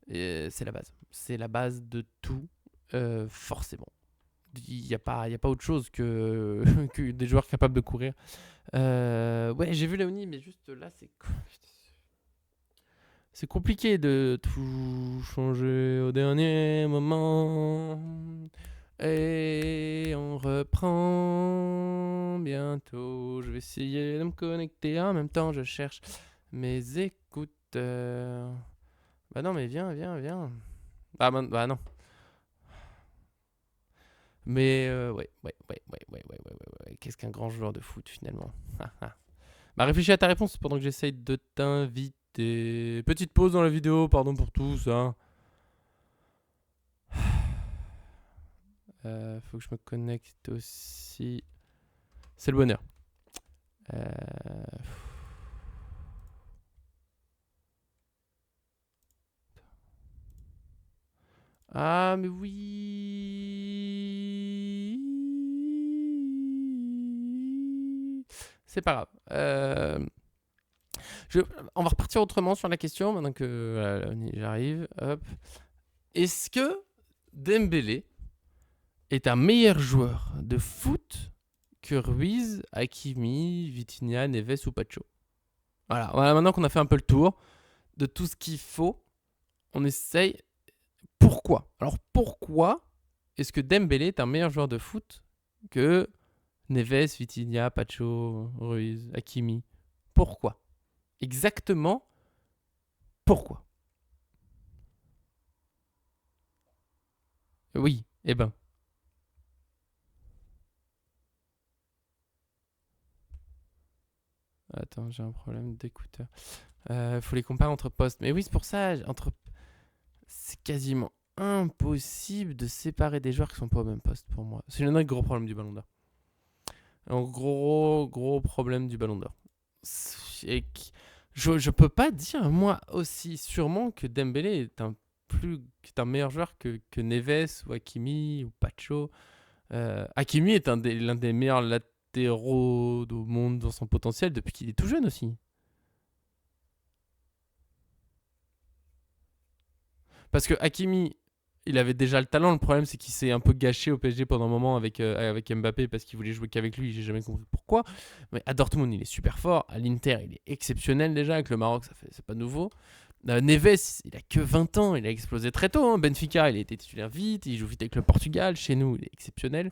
C'est la base. C'est la base de tout, forcément. Il n'y a pas autre chose que, que des joueurs capables de courir. Ouais, j'ai vu Léonie, mais juste là, c'est compliqué de tout changer au dernier moment. Et on reprend bientôt. Je vais essayer de me connecter. En même temps, je cherche mes écouteurs. Bah non, mais viens. Bah non. Mais ouais. Qu'est-ce qu'un grand joueur de foot finalement? Bah réfléchis à ta réponse pendant que j'essaye de t'inviter. Petite pause dans la vidéo, pardon pour tout ça. Faut que je me connecte aussi. C'est le bonheur. Ah mais oui. C'est pas grave. On va repartir autrement sur la question maintenant que j'arrive. Hop. Est-ce que Dembélé est un meilleur joueur de foot que Ruiz, Hakimi, Vitinha, Neves ou Pacho? Voilà, maintenant qu'on a fait un peu le tour de tout ce qu'il faut, on essaye. Pourquoi? Alors pourquoi est-ce que Dembélé est un meilleur joueur de foot que Neves, Vitinha, Pacho, Ruiz, Hakimi? Pourquoi? Exactement pourquoi? Oui, eh ben. Attends, j'ai un problème d'écouteur. Faut les comparer entre postes. Mais oui, c'est pour ça, c'est quasiment impossible de séparer des joueurs qui sont pas au même poste pour moi. C'est l'un des gros problèmes du Ballon d'Or. Un gros problème du Ballon d'Or. Je peux pas dire, moi, aussi sûrement que Dembélé est un meilleur joueur que Neves ou Hakimi ou Pacho. Hakimi est l'un des meilleurs latéraux au monde dans son potentiel depuis qu'il est tout jeune aussi. Parce que Hakimi, il avait déjà le talent. Le problème, c'est qu'il s'est un peu gâché au PSG pendant un moment avec Mbappé parce qu'il voulait jouer qu'avec lui. J'ai jamais compris pourquoi. Mais à Dortmund, il est super fort. À l'Inter, il est exceptionnel déjà. Avec le Maroc, c'est pas nouveau. Neves, il a que 20 ans. Il a explosé très tôt. Hein. Benfica, il a été titulaire vite. Il joue vite avec le Portugal. Chez nous, il est exceptionnel.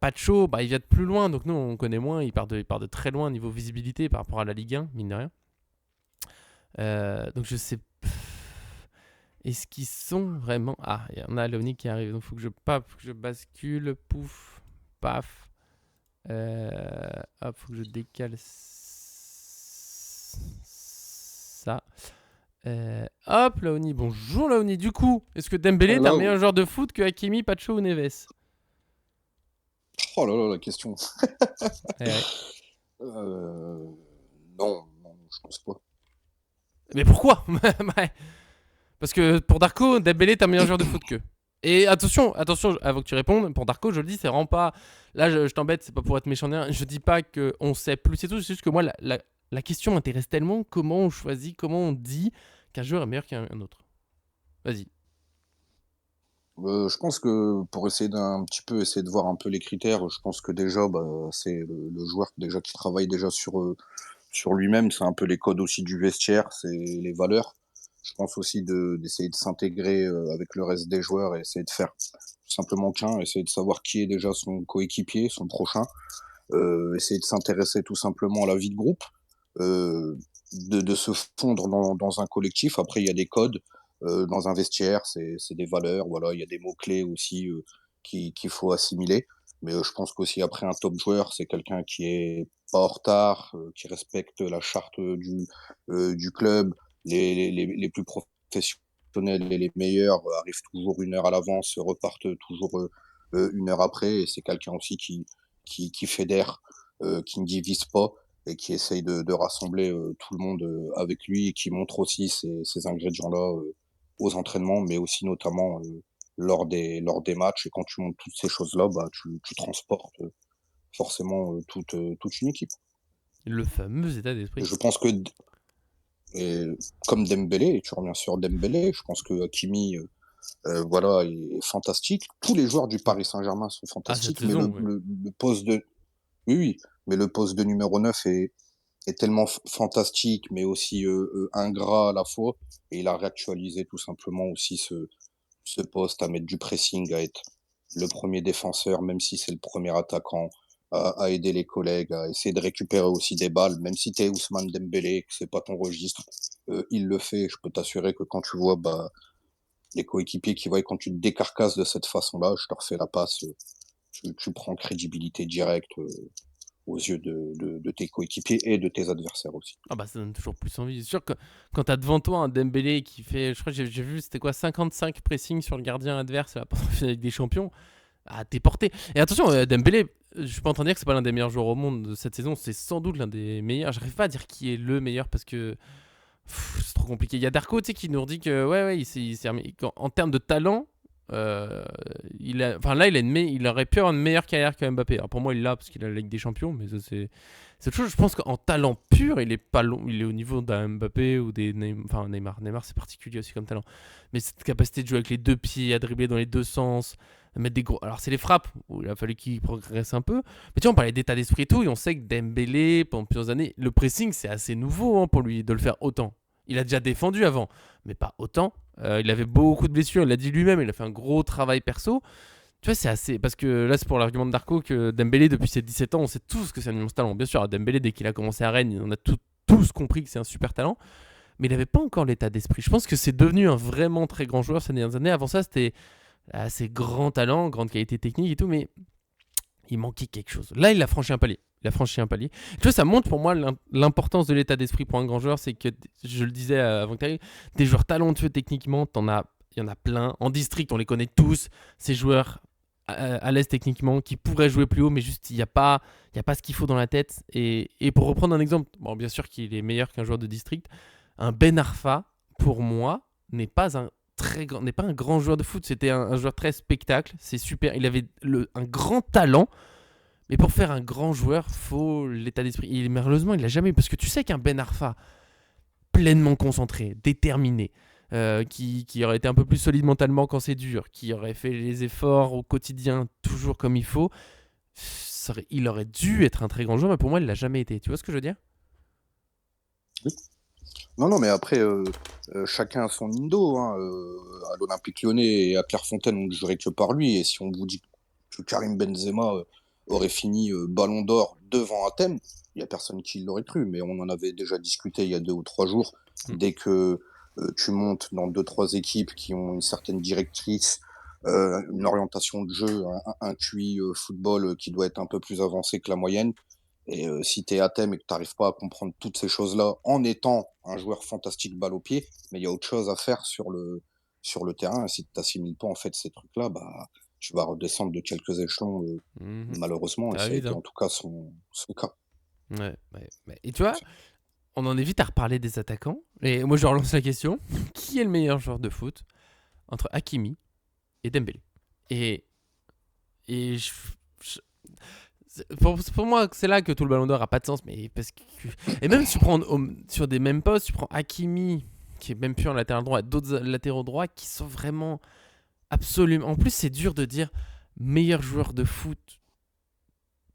Pacho, il vient de plus loin. Donc nous, on connaît moins. Il part de très loin niveau visibilité par rapport à la Ligue 1, mine de rien. Donc je sais. Est-ce qu'ils sont vraiment. Ah, il y en a Léonie qui arrive. Donc, faut que je bascule. Pouf, paf. Hop, faut que je décale ça. Hop, Léonie. Bonjour, Léonie. Du coup, est-ce que Dembélé est un meilleur joueur de foot que Hakimi, Pacho ou Neves? Oh là là, la question. Ouais. Non, je pense pas. Mais pourquoi? Parce que pour Darko, Dembélé est un meilleur joueur de foot qu'eux. Et attention, avant que tu répondes, pour Darko, je le dis, c'est vraiment pas. Là, je t'embête, c'est pas pour être méchant. Je dis pas qu'on sait plus, c'est tout. C'est juste que moi, la question m'intéresse tellement. Comment on choisit, comment on dit qu'un joueur est meilleur qu'un autre? Vas-y. Je pense que pour essayer essayer de voir un peu les critères, je pense que déjà, c'est le joueur déjà qui travaille déjà sur sur lui-même. C'est un peu les codes aussi du vestiaire, c'est les valeurs. Je pense aussi d'essayer de s'intégrer avec le reste des joueurs et essayer de faire tout simplement qu'un, essayer de savoir qui est déjà son coéquipier, son prochain, essayer de s'intéresser tout simplement à la vie de groupe, euh, de se fondre dans un collectif. Après, il y a des codes dans un vestiaire, c'est des valeurs, voilà, il y a des mots-clés aussi qu'il faut assimiler. Mais je pense qu'aussi après un top joueur, c'est quelqu'un qui est pas en retard, qui respecte la charte du club. Les plus professionnels et les meilleurs arrivent toujours une heure à l'avance, repartent toujours une heure après. Et c'est quelqu'un aussi qui fédère, qui ne divise pas et qui essaye de rassembler tout le monde avec lui et qui montre aussi ces ingrédients-là aux entraînements, mais aussi notamment lors des matchs. Et quand tu montres toutes ces choses-là, bah, tu transportes forcément toute une équipe. Le fameux état Et d'esprit. je pense que, et, comme Dembélé, et tu reviens sur Dembélé, je pense que Hakimi voilà, est fantastique. Tous les joueurs du Paris Saint-Germain sont Ah, cette fantastiques, mais saison, ouais. le poste de... Oui, oui, mais le poste de numéro 9 est tellement fantastique, mais aussi ingrat à la fois. Et il a réactualisé tout simplement aussi ce poste, à mettre du pressing, à être le premier défenseur, même si c'est le premier attaquant, à aider les collègues, à essayer de récupérer aussi des balles, même si tu es Ousmane Dembélé, que c'est pas ton registre, il le fait. Je peux t'assurer que quand tu vois bah, les coéquipiers qui voient quand tu te décarcasses de cette façon-là, je te refais la passe, tu prends crédibilité directe aux yeux de tes coéquipiers et de tes adversaires aussi. Ah bah ça donne toujours plus envie. C'est sûr que quand t'as devant toi un Dembélé qui fait, je crois que j'ai vu, c'était quoi, 55 pressing sur le gardien adverse là, pendant la finale avec des champions, ah t'es porté. Et attention, Dembélé, je suis pas en train de dire que c'est pas l'un des meilleurs joueurs au monde de cette saison, c'est sans doute l'un des meilleurs. J'arrive pas à dire qui est le meilleur parce que c'est trop compliqué. Il y a Darko, tu sais, qui nous dit que ouais, en termes de talent, enfin là, il aurait pu avoir une meilleure carrière que Mbappé. Alors pour moi, il l'a parce qu'il a la Ligue des Champions, mais ça, c'est autre chose. Je pense qu'en talent pur, il est pas long, il est au niveau d'un Mbappé ou des Neymar. Neymar, c'est particulier aussi comme talent. Mais cette capacité de jouer avec les deux pieds, à dribbler dans les deux sens, à mettre des gros. Alors c'est les frappes où il a fallu qu'il progresse un peu. Mais tu vois, on parlait d'état d'esprit et tout, et on sait que Dembélé, pendant plusieurs années, le pressing, c'est assez nouveau pour lui de le faire autant. Il a déjà défendu avant, mais pas autant. Il avait beaucoup de blessures, il l'a dit lui-même, il a fait un gros travail perso. Tu vois, c'est assez. Parce que là, c'est pour l'argument de Darko que Dembélé, depuis ses 17 ans, on sait tous que c'est un immense talent. Bien sûr, Dembélé, dès qu'il a commencé à Rennes, on a tous compris que c'est un super talent. Mais il n'avait pas encore l'état d'esprit. Je pense que c'est devenu un vraiment très grand joueur ces dernières années. Avant ça, c'était assez grand talent, grande qualité technique et tout, mais il manquait quelque chose. Là, il a franchi un palier. Il a franchi un palier. Tu vois, ça montre pour moi l'importance de l'état d'esprit pour un grand joueur. C'est que, je le disais avant que tu arrives, des joueurs talentueux techniquement, il y en a plein. En district, on les connaît tous. Ces joueurs à l'aise techniquement, qui pourraient jouer plus haut, mais juste, il n'y a pas ce qu'il faut dans la tête. Et pour reprendre un exemple, bon, bien sûr qu'il est meilleur qu'un joueur de district, un Ben Arfa, pour moi, n'est pas un grand joueur de foot. C'était un joueur très spectacle. C'est super. Il avait un grand talent. Mais pour faire un grand joueur, faut l'état d'esprit. Et malheureusement, il l'a jamais eu. Parce que tu sais qu'un Ben Arfa, pleinement concentré, déterminé, qui aurait été un peu plus solide mentalement quand c'est dur, qui aurait fait les efforts au quotidien toujours comme il faut, il aurait dû être un très grand joueur, mais pour moi, il l'a jamais été. Tu vois ce que je veux dire? Oui. Non, non, mais après, chacun a son indo. Hein, à l'Olympique Lyonnais et à Clairefontaine, on ne jurait que par lui. Et si on vous dit que Karim Benzema aurait fini Ballon d'Or devant Athènes, il n'y a personne qui l'aurait cru. Mais on en avait déjà discuté il y a 2 ou 3 jours. Dès que tu montes dans 2, 3 équipes qui ont une certaine directrice, une orientation de jeu, un QI football qui doit être un peu plus avancé que la moyenne, et si tu es à thème et que tu n'arrives pas à comprendre toutes ces choses-là en étant un joueur fantastique balle au pied, mais il y a autre chose à faire sur le terrain. Et si tu n'assimiles pas en fait ces trucs-là, bah, tu vas redescendre de quelques échelons, malheureusement. Et Ça ça a vite, été hein. en tout cas son cas. Ouais. Et tu vois, on en est vite à reparler des attaquants. Et moi, je relance la question. Qui est le meilleur joueur de foot entre Hakimi et Dembélé? Et, et pour moi, c'est là que tout le ballon d'or a pas de sens. Mais parce que, et même si tu prends sur des mêmes postes, tu prends Hakimi, qui est même plus en latéral droit, et d'autres latéraux droits qui sont vraiment absolument. En plus, c'est dur de dire meilleur joueur de foot,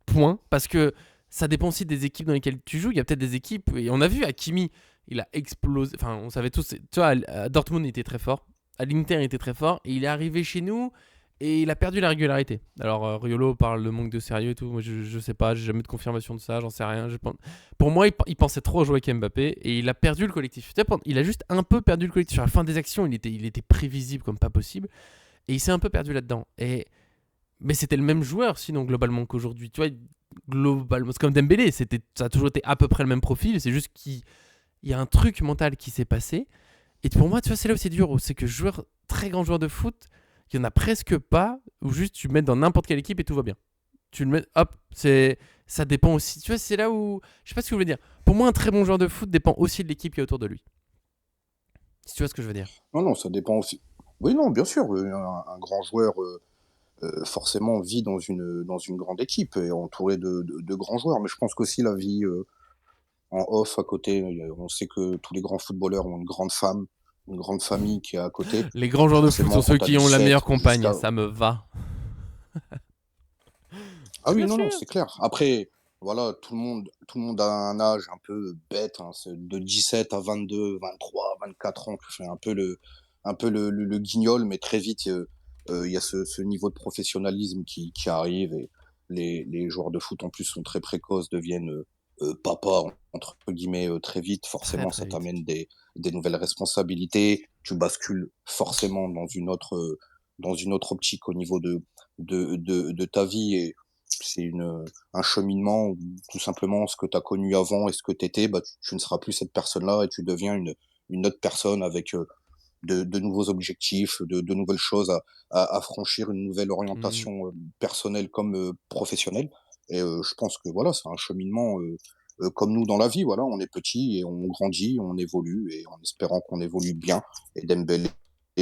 point. Parce que ça dépend aussi des équipes dans lesquelles tu joues. Il y a peut-être des équipes, et on a vu Hakimi, il a explosé. Enfin, on savait tous, tu vois, à Dortmund, il était très fort. À l'Inter, il était très fort. Et il est arrivé chez nous et il a perdu la régularité. Alors, Riolo parle de manque de sérieux et tout. Moi, je sais pas, j'ai jamais de confirmation de ça, j'en sais rien. Pour moi, il pensait trop jouer avec Mbappé et il a perdu le collectif. Tu sais, il a juste un peu perdu le collectif. Sur la fin des actions, il était prévisible comme pas possible. Et il s'est un peu perdu là-dedans. Mais c'était le même joueur, sinon, globalement, qu'aujourd'hui. Tu vois, globalement, c'est comme Dembélé. Ça a toujours été à peu près le même profil. C'est juste qu'il y a un truc mental qui s'est passé. Et pour moi, tu vois, c'est là où c'est dur. C'est que très grand joueur de foot, il n'y en a presque pas, où juste tu le mets dans n'importe quelle équipe et tout va bien. Tu le mets, hop, ça dépend aussi. Tu vois, c'est là où. Je sais pas ce que vous voulez dire. Pour moi, un très bon joueur de foot dépend aussi de l'équipe qui est autour de lui. Si tu vois ce que je veux dire. Non, ça dépend aussi. Oui, non, bien sûr, un grand joueur forcément vit dans une grande équipe et entouré de grands joueurs. Mais je pense qu'aussi la vie en off à côté, on sait que tous les grands footballeurs ont une grande femme, une grande famille qui est à côté. Les grands joueurs de foot Forcément, sont quand ceux tu as qui ont la 17 meilleure compagne. jusqu'à... Ça me va. Ah oui, Bien non, sûr. c'est clair. Après, voilà, tout le monde a un âge un peu bête, hein, c'est de 17 à 22, 23, 24 ans, tu fais un peu le guignol, mais très vite, il y a ce niveau de professionnalisme qui arrive et les joueurs de foot en plus sont très précoces, deviennent papa, entre guillemets, très vite. Très Forcément, très ça vite. t'amène des nouvelles responsabilités. Tu bascules forcément dans une autre optique au niveau de ta vie et c'est un cheminement où tout simplement ce que tu as connu avant et ce que tu étais, bah, tu ne seras plus cette personne-là et tu deviens une autre personne avec de nouveaux objectifs, de nouvelles choses à franchir, une nouvelle Hmm. orientation personnelle comme professionnelle. Et je pense que voilà, c'est un cheminement comme nous dans la vie. Voilà, on est petit et on grandit, on évolue et en espérant qu'on évolue bien. Et Dembélé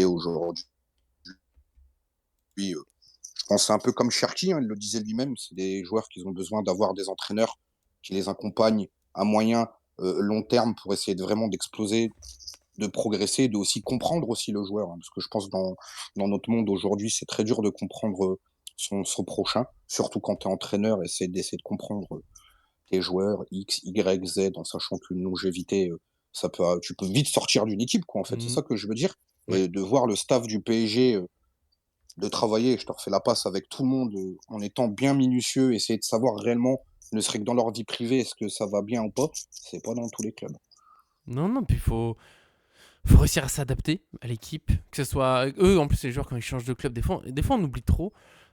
aujourd'hui, je pense que c'est un peu comme Cherki, hein, il le disait lui-même, c'est des joueurs qui ont besoin d'avoir des entraîneurs qui les accompagnent à moyen, long terme pour essayer de vraiment d'exploser, de progresser, de aussi comprendre aussi le joueur. Hein, parce que je pense dans notre monde aujourd'hui, c'est très dur de comprendre son prochain, surtout quand tu es entraîneur, d'essayer de comprendre tes joueurs X, Y, Z, en sachant qu'une longévité, tu peux vite sortir d'une équipe, quoi, en fait. C'est Hmm. ça que je veux dire. Ouais. Et de voir le staff du PSG de travailler, je te refais la passe avec tout le monde en étant bien minutieux, essayer de savoir réellement, ne serait que dans leur vie privée, est-ce que ça va bien ou pas, c'est pas dans tous les clubs. Non, non, puis faut réussir à s'adapter à l'équipe, que ce soit eux en plus les joueurs quand ils changent de club des fois on oublie trop.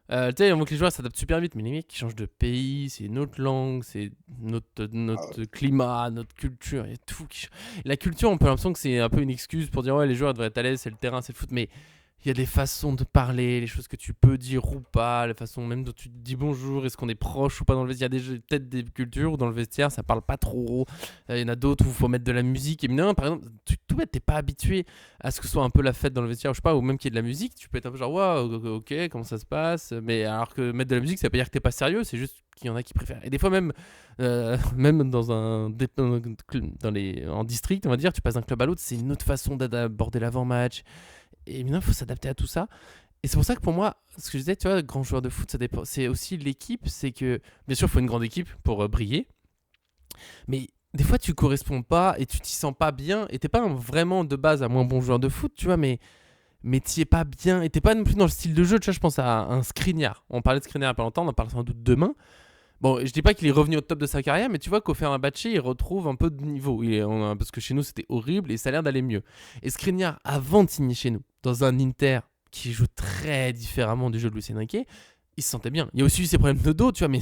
Tu sais on voit que les joueurs s'adaptent super vite mais les mecs qui changent de pays, c'est une autre langue, c'est Ah ouais. notre climat, notre culture, il y a tout la culture on peut l'impression que c'est un peu une excuse pour dire ouais les joueurs devraient être à l'aise, c'est le terrain, c'est le foot mais il y a des façons de parler, les choses que tu peux dire ou pas, la façon même dont tu te dis bonjour, est-ce qu'on est proche ou pas dans le vestiaire. Il y a peut-être des cultures où dans le vestiaire ça parle pas trop. Il y en a d'autres où il faut mettre de la musique. Et non, par exemple, tout bête, t'es pas habitué à ce que ce soit un peu la fête dans le vestiaire, je sais pas, ou même qu'il y ait de la musique. Tu peux être un peu genre, waouh, ok, comment ça se passe. Mais alors que mettre de la musique, ça veut pas dire que t'es pas sérieux, c'est juste qu'il y en a qui préfèrent. Et des fois, même, même en district, on va dire, tu passes d'un club à l'autre, c'est une autre façon d'aborder l'avant-match. Et maintenant, il faut s'adapter à tout ça. Et c'est pour ça que pour moi, ce que je disais, tu vois, grand joueur de foot, ça dépend. C'est aussi l'équipe. C'est que, bien sûr, il faut une grande équipe pour briller. Mais des fois, tu corresponds pas et tu t'y sens pas bien. Et t'es pas vraiment de base un moins bon joueur de foot, tu vois, mais t'y es pas bien. Et t'es pas non plus dans le style de jeu. Tu vois, je pense à un Skriniar. On parlait de Skriniar il y a pas longtemps, on en parle sans doute demain. Bon, je dis pas qu'il est revenu au top de sa carrière, mais tu vois qu'au Fenerbahçe, il retrouve un peu de niveau. Parce que chez nous, c'était horrible et ça a l'air d'aller mieux. Et Skriniar, avant de signer chez nous, dans un Inter qui joue très différemment du jeu de Luis Enrique, il se sentait bien. Il y a aussi eu ses problèmes de dos, tu vois, mais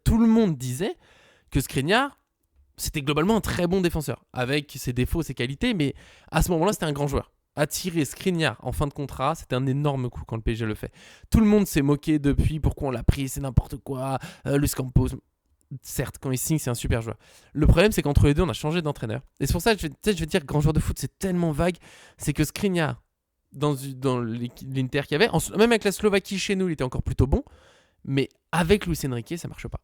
tout le monde disait que Skriniar, c'était globalement un très bon défenseur, avec ses défauts, ses qualités, mais à ce moment-là, c'était un grand joueur. Attirer Skriniar en fin de contrat, c'était un énorme coup quand le PSG le fait. Tout le monde s'est moqué depuis, pourquoi on l'a pris, c'est n'importe quoi. Luis Campos, certes, quand il signe, c'est un super joueur. Le problème, c'est qu'entre les deux, on a changé d'entraîneur. Et c'est pour ça que je vais dire que grand joueur de foot, c'est tellement vague. C'est que Skriniar, dans l'Inter qu'il y avait, même avec la Slovaquie chez nous, il était encore plutôt bon, mais avec Luis Enrique, ça marche pas.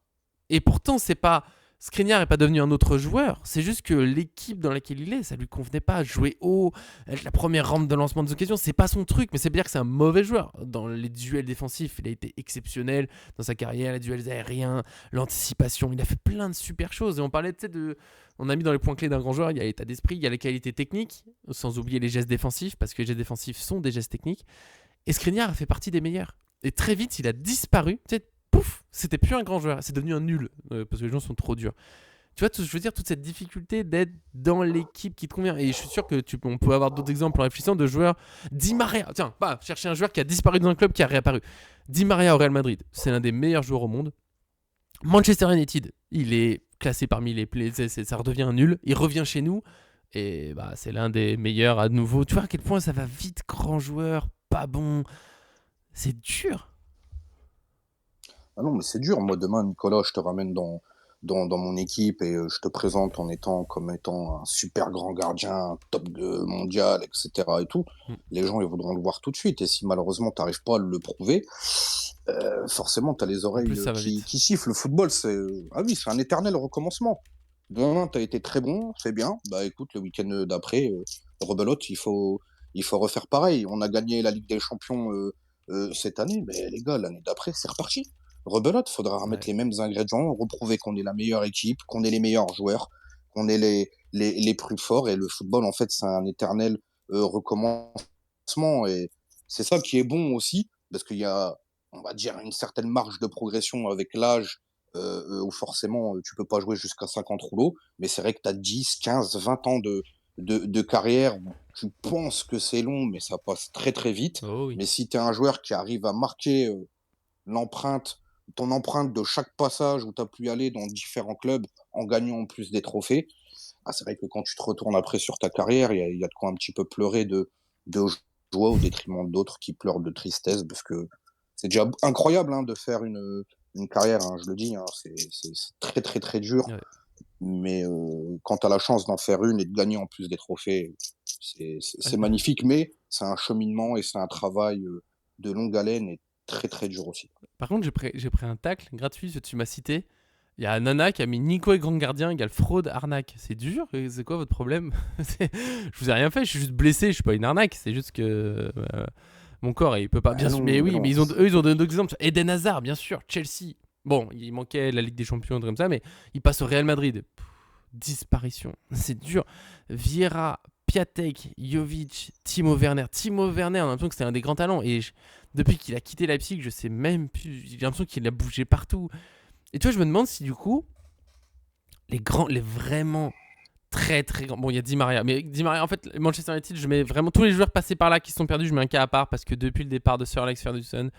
Et pourtant, c'est pas Skriniar n'est pas devenu un autre joueur, c'est juste que l'équipe dans laquelle il est, ça lui convenait pas. Jouer haut, être la première rampe de lancement des occasions, c'est pas son truc, mais c'est pas dire que c'est un mauvais joueur. Dans les duels défensifs, il a été exceptionnel dans sa carrière, les duels aériens, l'anticipation, il a fait plein de super choses. Et on parlait, tu sais, de. On a mis dans les points clés d'un grand joueur, il y a l'état d'esprit, il y a les qualités techniques, sans oublier les gestes défensifs, parce que les gestes défensifs sont des gestes techniques. Et Skriniar a fait partie des meilleurs. Et très vite, il a disparu. Tu sais, pouf, c'était plus un grand joueur, c'est devenu un nul, parce que les gens sont trop durs. Tu vois, je veux dire, toute cette difficulté d'être dans l'équipe qui te convient. Et je suis sûr que on peut avoir d'autres exemples en réfléchissant de joueurs. Di Maria, tiens, chercher un joueur qui a disparu dans un club qui a réapparu. Di Maria au Real Madrid, c'est l'un des meilleurs joueurs au monde. Manchester United, il est classé parmi les ça redevient un nul. Il revient chez nous et c'est l'un des meilleurs à nouveau. Tu vois à quel point ça va vite, grand joueur, pas bon. C'est dur. Ah non, mais c'est dur. Moi, demain, Nicolas, je te ramène dans mon équipe et je te présente comme étant un super grand gardien, un top mondial, etc. et tout. Mm. Les gens, ils voudront le voir tout de suite. Et si malheureusement, tu n'arrives pas à le prouver, forcément, tu as les En oreilles plus, ça va vite. qui sifflent. Le football, ah oui, c'est un éternel recommencement. Demain, tu as été très bon, c'est bien. Bah écoute, le week-end d'après, rebelote, il faut refaire pareil. On a gagné la Ligue des Champions cette année, mais les gars, l'année d'après, c'est reparti. Rebelote, faudra remettre Ouais. les mêmes ingrédients, reprouver qu'on est la meilleure équipe, qu'on est les meilleurs joueurs, qu'on est les plus forts. Et le football, en fait, c'est un éternel recommencement. Et c'est ça qui est bon aussi, parce qu'il y a, on va dire, une certaine marge de progression avec l'âge, où forcément, tu peux pas jouer jusqu'à 50 rouleaux. Mais c'est vrai que tu as 10, 15, 20 ans de carrière où tu penses que c'est long, mais ça passe très très vite. Oh oui. Mais si tu es un joueur qui arrive à marquer l'empreinte, ton empreinte de chaque passage où tu as pu y aller dans différents clubs en gagnant en plus des trophées, c'est vrai que quand tu te retournes après sur ta carrière, il y a de quoi un petit peu pleurer de joie au détriment d'autres qui pleurent de tristesse parce que c'est déjà incroyable de faire une carrière, je le dis, c'est très très très dur. Ouais. Mais quand tu as la chance d'en faire une et de gagner en plus des trophées, c'est Ouais. magnifique, mais c'est un cheminement et c'est un travail de longue haleine et très très dur aussi. Par contre, j'ai pris un tacle gratuit que tu m'as cité. Il y a un nana qui a mis Nico et grand gardien égale fraude arnaque. C'est dur. C'est quoi votre problème? Je vous ai rien fait. Je suis juste blessé. Je suis pas une arnaque. C'est juste que mon corps il peut pas. Bien Ah sûr. non, Mais mais oui. non. Mais eux ils ont donné d'autres exemples. Eden Hazard, bien sûr. Chelsea. Bon, il manquait la Ligue des Champions comme ça, mais il passe au Real Madrid. Disparition. C'est dur. Vieira, Piatek, Jovic, Timo Werner. Timo Werner, on a l'impression que c'était un des grands talents. Et depuis qu'il a quitté Leipzig, je sais même plus. J'ai l'impression qu'il a bougé partout. Et tu vois, je me demande si du coup, les vraiment très très grands. Bon, il y a Di Maria. Mais Di Maria, en fait, Manchester United, je mets vraiment tous les joueurs passés par là qui se sont perdus. Je mets un cas à part parce que depuis le départ de Sir Alex Ferguson,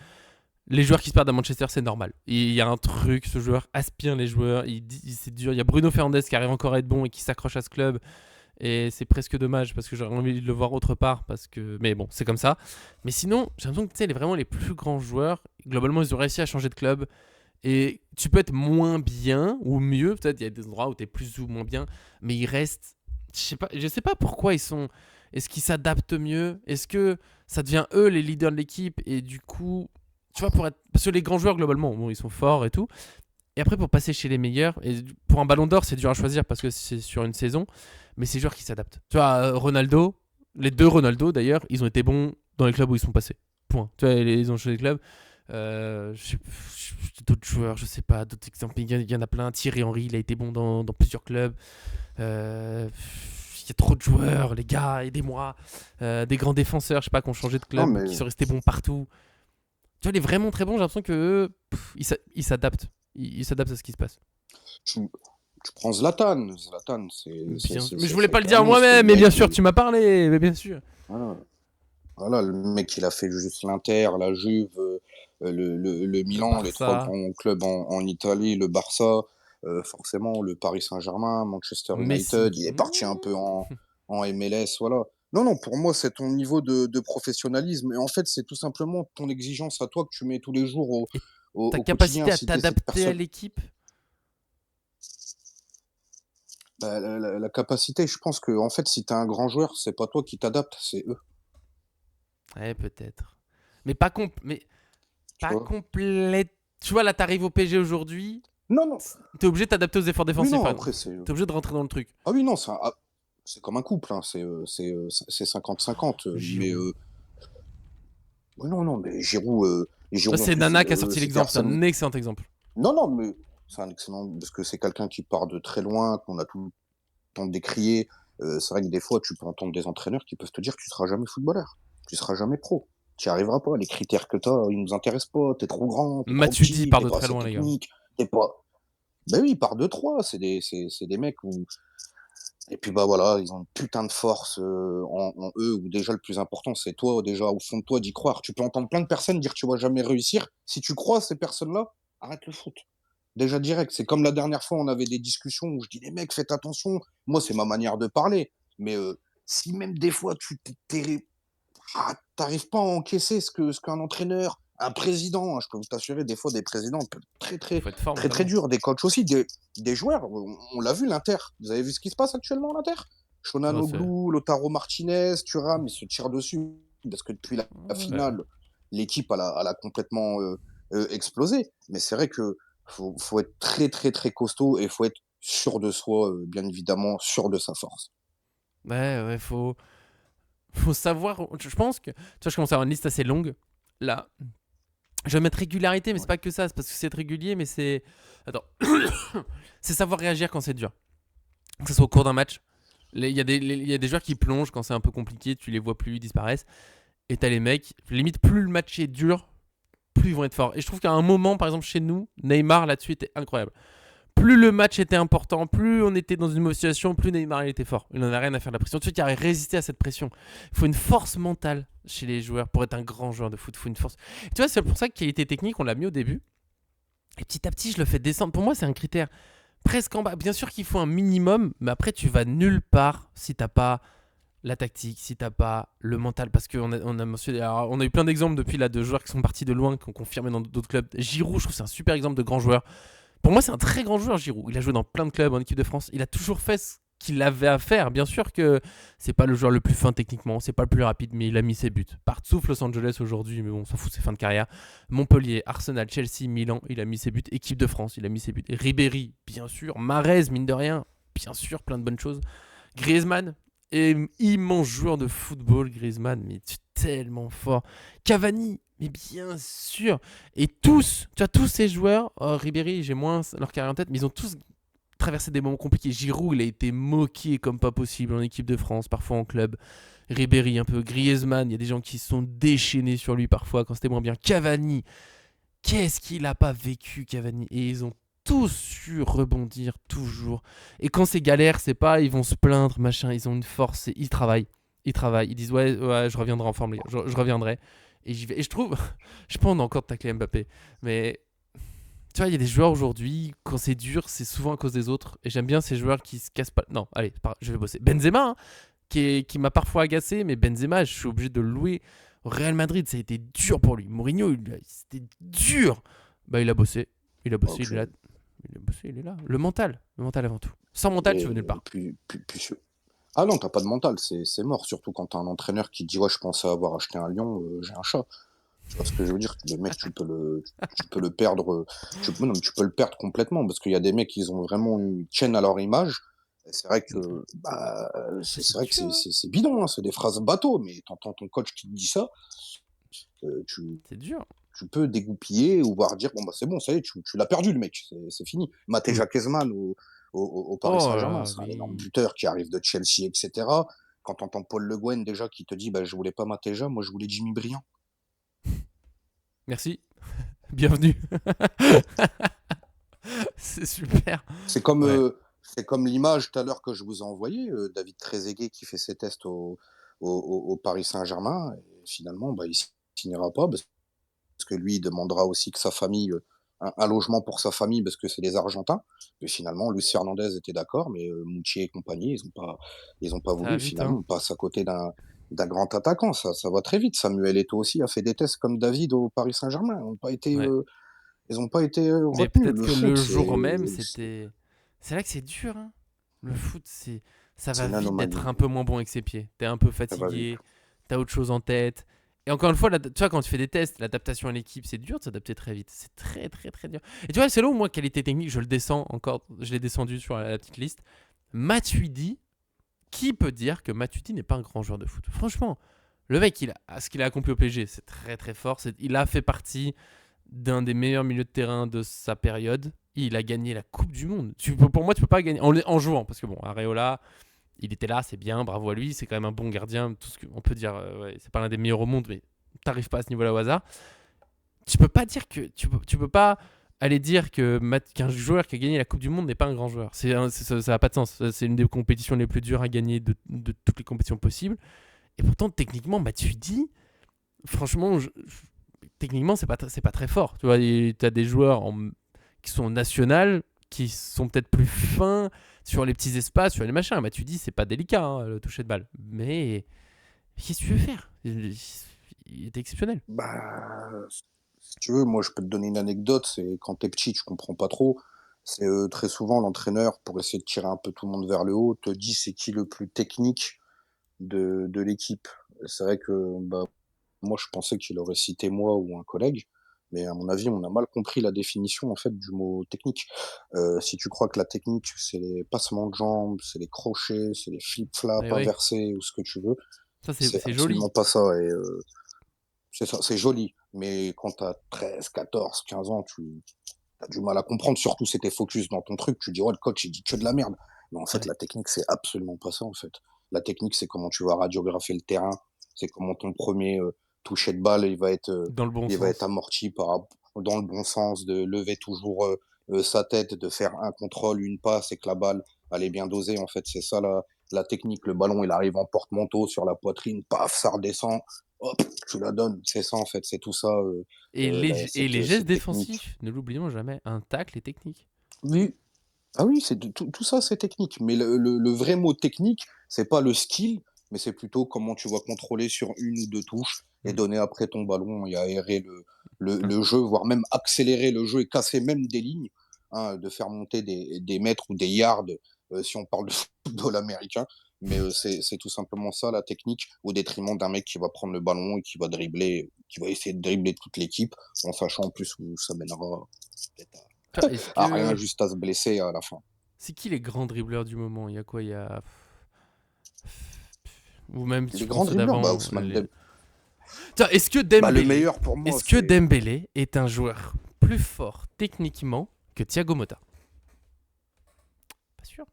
les joueurs qui se perdent à Manchester, c'est normal. Il y a un truc, ce joueur aspire les joueurs. C'est dur. Il y a Bruno Fernandes qui arrive encore à être bon et qui s'accroche à ce club. Et c'est presque dommage parce que j'aurais envie de le voir autre part. Mais bon, c'est comme ça. Mais sinon, j'ai l'impression que vraiment les plus grands joueurs, globalement, ils ont réussi à changer de club. Et tu peux être moins bien ou mieux. Peut-être il y a des endroits où tu es plus ou moins bien. Mais ils restent. Je sais pas pourquoi ils sont. Est-ce qu'ils s'adaptent mieux? Est-ce que ça devient eux les leaders de l'équipe? Et du coup, tu vois, parce que les grands joueurs, globalement, bon, ils sont forts et tout. Et après, pour passer chez les meilleurs, et pour un ballon d'or, c'est dur à choisir parce que c'est sur une saison, mais c'est les joueurs qui s'adaptent. Tu vois, Ronaldo, les deux Ronaldo d'ailleurs, ils ont été bons dans les clubs où ils sont passés. Point. Tu vois, ils ont changé de club. D'autres joueurs, je sais pas, d'autres exemples, il y en a plein. Thierry Henry, il a été bon dans plusieurs clubs. Il y a trop de joueurs, les gars, aidez-moi. Des grands défenseurs, je sais pas, qui ont changé de Non, club, mais qui sont restés bons partout. Tu vois, les vraiment très bons, j'ai l'impression que ils s'adaptent. Ils s'adaptent à ce qui se passe. tu, tu prends Zlatan. Zlatan, Mais je voulais pas le c'est un dire monstre. Le moi-même, mais bien mec, sûr, tu m'as parlé, mais bien sûr. voilà, voilà, le mec, il a fait juste l'Inter, la Juve, le Le Milan, les trois Barça, grands clubs en Italie, le Barça, forcément, le Paris Saint-Germain, Manchester Messi. United. Il est parti un peu en MLS, voilà. Non, non, pour moi, c'est ton niveau de professionnalisme. Et en fait, c'est tout simplement ton exigence à toi que tu mets tous les jours Et ta au quotidien. capacité à Si tu es cette t'adapter à personne, l'équipe. la capacité, je pense que, en fait, si tu es un grand joueur, c'est pas toi qui t'adaptes, c'est eux, Ouais, peut-être. Mais tu pas vois. complète. Tu vois, là, t'arrives au PG aujourd'hui. Non, non. T'es obligé de t'adapter aux efforts Oui, défensifs, non, par exemple. après, c'est. T'es obligé de rentrer dans le truc. Ah oui, non, c'est comme un couple, hein, c'est 50-50. Mais Giroud. oui, non, non, mais Giroud en C'est plus, Nana qui a sorti c'est l'exemple, c'est personne. un excellent exemple. Non, non, mais c'est un excellent. Parce que c'est quelqu'un qui part de très loin, qu'on a tout le temps décrié. C'est vrai que des fois, tu peux entendre des entraîneurs qui peuvent te dire que tu seras jamais footballeur, tu seras jamais pro. Tu n'y arriveras pas. Les critères que tu as, ils nous intéressent pas. Tu es trop grand, tu es trop Matuidi petit, part tu de pas très assez loin, les gars. technique, t'es pas. Ben oui, par deux, trois. C'est des mecs où. Et puis bah voilà, ils ont une putain de force en eux, où déjà le plus important, c'est toi, déjà au fond de toi, d'y croire. Tu peux entendre plein de personnes dire que tu vas jamais réussir. Si tu crois à ces personnes-là, arrête le foot. Déjà direct. C'est comme la dernière fois, on avait des discussions où je dis les mecs, faites attention. Moi, c'est ma manière de parler. Mais si même des fois t'arrives pas à encaisser ce qu'un entraîneur, un président, hein, je peux vous t'assurer, des fois des présidents très très Faut être fort très très mentalement. durs, des coachs aussi, des joueurs. On l'a vu l'Inter. Vous avez vu ce qui se passe actuellement à l'Inter? Ouais, c'est... Shonanoglu, Lotaro Martinez, Thuram, ils se tirent dessus parce que depuis la Ouais. finale, l'équipe elle a complètement explosé. Mais c'est vrai que faut être très très très costaud et faut être sûr de soi, bien évidemment, sûr de sa force. Ouais, faut savoir. Je pense que. Tu vois, je commence à avoir une liste assez longue. Là, je vais mettre régularité, mais c'est Ouais. pas que ça. C'est parce que c'est être régulier, mais c'est. Attends. C'est savoir réagir quand c'est dur. Que ce soit au cours d'un match. Il y a des joueurs qui plongent quand c'est un peu compliqué, tu les vois plus, ils disparaissent. Et t'as les mecs, limite, plus le match est dur, plus ils vont être forts. Et je trouve qu'à un moment, par exemple, chez nous, Neymar là-dessus était incroyable. Plus le match était important, plus on était dans une mauvaise situation, plus Neymar il était fort. Il n'en a rien à faire de la pression. Tu sais qu'il a résisté à cette pression. Il faut une force mentale chez les joueurs pour être un grand joueur de foot. Il faut une force. Et tu vois, c'est pour ça que qualité technique, on l'a mis au début. Et petit à petit, je le fais descendre. Pour moi, c'est un critère presque en bas. Bien sûr qu'il faut un minimum, mais après, tu vas nulle part si t'as pas la tactique, si t'as pas le mental. Parce on a eu plein d'exemples depuis là de joueurs qui sont partis de loin, qui ont confirmé dans d'autres clubs. Giroud, je trouve que c'est un super exemple de grand joueur. Pour moi, c'est un très grand joueur, Giroud. Il a joué dans plein de clubs en équipe de France. Il a toujours fait ce qu'il avait à faire. Bien sûr que c'est pas le joueur le plus fin techniquement, c'est pas le plus rapide, mais il a mis ses buts. Sauf Los Angeles aujourd'hui, mais bon, on s'en fout, c'est fin de carrière. Montpellier, Arsenal, Chelsea, Milan, il a mis ses buts. Équipe de France, il a mis ses buts. Et Ribéry, bien sûr. Mahrez, mine de rien, bien sûr, plein de bonnes choses. Griezmann, immense joueur de football, Griezmann, mais tellement fort. Cavani, mais bien sûr. Et tous, tu vois, tous ces joueurs, Ribéry, j'ai moins leur carrière en tête, mais ils ont tous traversé des moments compliqués. Giroud, il a été moqué comme pas possible en équipe de France, parfois en club. Ribéry, un peu. Griezmann, il y a des gens qui se sont déchaînés sur lui parfois quand c'était moins bien. Cavani, qu'est-ce qu'il a pas vécu, Cavani? Et ils ont tous su rebondir toujours. Et quand c'est galère, c'est pas ils vont se plaindre, machin. Ils ont une force, ils travaillent. Ils travaillent. Ils disent ouais, ouais, je reviendrai en forme, les gars. Je reviendrai. Et j'y vais. Et je trouve, je pense encore de tacler Mbappé. Mais tu vois, il y a des joueurs aujourd'hui, quand c'est dur, c'est souvent à cause des autres. Et j'aime bien ces joueurs qui se cassent pas. Non, allez, je vais bosser. Benzema, hein, qui m'a parfois agacé, mais Benzema, je suis obligé de le louer. Au Real Madrid, ça a été dur pour lui. Mourinho, c'était dur. Bah, il a bossé. Il a bossé, il est Ok. là. Il a bossé, il est là. Le mental avant tout. Sans mental, tu Et veux nulle part. ah non, t'as pas de mental, c'est mort. Surtout quand t'as un entraîneur qui dit ouais, je pensais avoir acheté un lion, j'ai un chat. Tu vois ce que je veux dire? Le mec, tu peux le perdre, non, mais tu peux le perdre complètement parce qu'il y a des mecs, ils ont vraiment une tiennent à leur image. Et c'est vrai que bah, c'est C'est vrai que dur, hein. c'est bidon, hein, c'est des phrases bateau, mais t'entends ton coach qui te dit ça, euh, tu, C'est dur. tu peux dégoupiller ou voir dire bon bah c'est bon, ça y est, tu l'as perdu le mec, c'est fini. Mm. Mateja Kezman au Paris Oh Saint-Germain, là, c'est un énorme oui. buteur qui arrive de Chelsea, etc. Quand t'entends Paul Le Guen déjà qui te dit bah je voulais pas Mateja, moi je voulais Jimmy Briand. Merci. Bienvenue. C'est super. Ouais. C'est comme l'image tout à l'heure que je vous ai envoyée, David Trezeguet qui fait ses tests au Paris Saint-Germain. Et finalement, bah, il signera pas parce que lui, il demandera aussi que sa famille, un logement pour sa famille parce que c'est des Argentins. Et finalement, Luis Fernandez était d'accord, mais Moutier et compagnie, ils ont pas Ça va voulu. vite, hein. Finalement, on passe à côté d'un grand attaquant. Ça va très vite. Samuel Eto'o aussi a fait des tests comme David au Paris Saint-Germain. Ouais. Ils n'ont pas été Mais retenus. peut-être Le que foot, le jour même, c'était. C'est là que c'est dur, hein. Le foot, ça c'est va une vite d'être anomalie. un peu moins bon avec ses pieds. T'es un peu Ça va vite. fatigué, t'as autre chose en tête. Et encore une fois, tu vois, quand tu fais des tests, l'adaptation à l'équipe, c'est dur de s'adapter très vite. C'est très, très, très dur. Et tu vois, c'est là où moi, qualité technique, je le descends encore. Je l'ai descendu sur la petite liste. Matuidi, qui peut dire que Matuidi n'est pas un grand joueur de foot? Franchement, le mec, ce qu'il a accompli au PSG, c'est très, très fort. Il a fait partie d'un des meilleurs milieux de terrain de sa période. Il a gagné la Coupe du Monde. Pour moi, tu peux pas gagner en jouant. Parce que bon, Areola, il était là, c'est bien, bravo à lui, c'est quand même un bon gardien, tout ce qu'on peut dire, ouais, c'est pas l'un des meilleurs au monde, mais t'arrives pas à ce niveau-là au hasard. Tu peux pas dire que tu peux pas aller dire qu'un joueur qui a gagné la Coupe du Monde n'est pas un grand joueur. Ça n'a pas de sens. C'est une des compétitions les plus dures à gagner de toutes les compétitions possibles. Et pourtant, techniquement, Matuidi, franchement, techniquement, c'est pas très fort. Tu vois, tu as des joueurs qui sont nationales, qui sont peut-être plus fins sur les petits espaces, sur les machins. Matuidi, c'est pas délicat, hein, le toucher de balle. Mais qu'est-ce que tu veux faire? Il était exceptionnel. Bah, si tu veux, moi, je peux te donner une anecdote, c'est quand t'es petit, tu comprends pas trop. C'est, très souvent l'entraîneur, pour essayer de tirer un peu tout le monde vers le haut, te dit c'est qui le plus technique de l'équipe. C'est vrai que, bah, moi, je pensais qu'il aurait cité moi ou un collègue, mais à mon avis, on a mal compris la définition, en fait, du mot technique. Si tu crois que la technique, c'est les passements de jambes, c'est les crochets, c'est les flip-flaps Ouais, ouais. inversés ou ce que tu veux, Ça, c'est c'est joli. absolument pas ça et c'est ça, c'est joli, mais quand tu as 13, 14, 15 ans, tu as du mal à comprendre, surtout si tu focus dans ton truc, tu dis: «Ouais, le coach, il dit que de la merde». Mais en fait, Ouais. la technique, c'est absolument pas ça, en fait. La technique, c'est comment tu vas radiographier le terrain, c'est comment ton premier er toucher de balle, Dans le bon il va être sens. amorti dans le bon sens, de lever toujours, sa tête, de faire un contrôle, une passe et que la balle, elle est bien dosée. En fait, c'est ça la technique. Le ballon, il arrive en porte-manteau sur la poitrine, paf, ça redescend, hop, tu la donnes. C'est ça, en fait, c'est tout ça, Et les gestes cette technique. défensifs, ne l'oublions jamais. Un tacle est technique. Oui, ah oui, c'est tout ça, c'est technique. Mais le vrai mot technique, c'est pas le skill, mais c'est plutôt comment tu vas contrôler sur une ou 2 touches et Mm. donner après ton ballon et aérer Ah, le jeu, voire même accélérer le jeu et casser même des lignes, hein, de faire monter des mètres ou des yards, si on parle de football américain. Mais, c'est tout simplement ça la technique, au détriment d'un mec qui va prendre le ballon et qui va dribbler, qui va essayer de dribbler toute l'équipe, en sachant en plus où ça mènera peut-être tu vois, est-ce à rien, que. juste à se blesser à la fin. C'est qui les grands dribbleurs du moment? Il y a quoi? Il y a. Ou même, je Les pense, grands ceux dribbleurs, bah, d'avant. Ousmane Dembélé. Tiens, Bah, le meilleur pour moi, Est-ce que c'est Dembélé est un joueur plus fort techniquement que Thiago Motta? Pas sûr.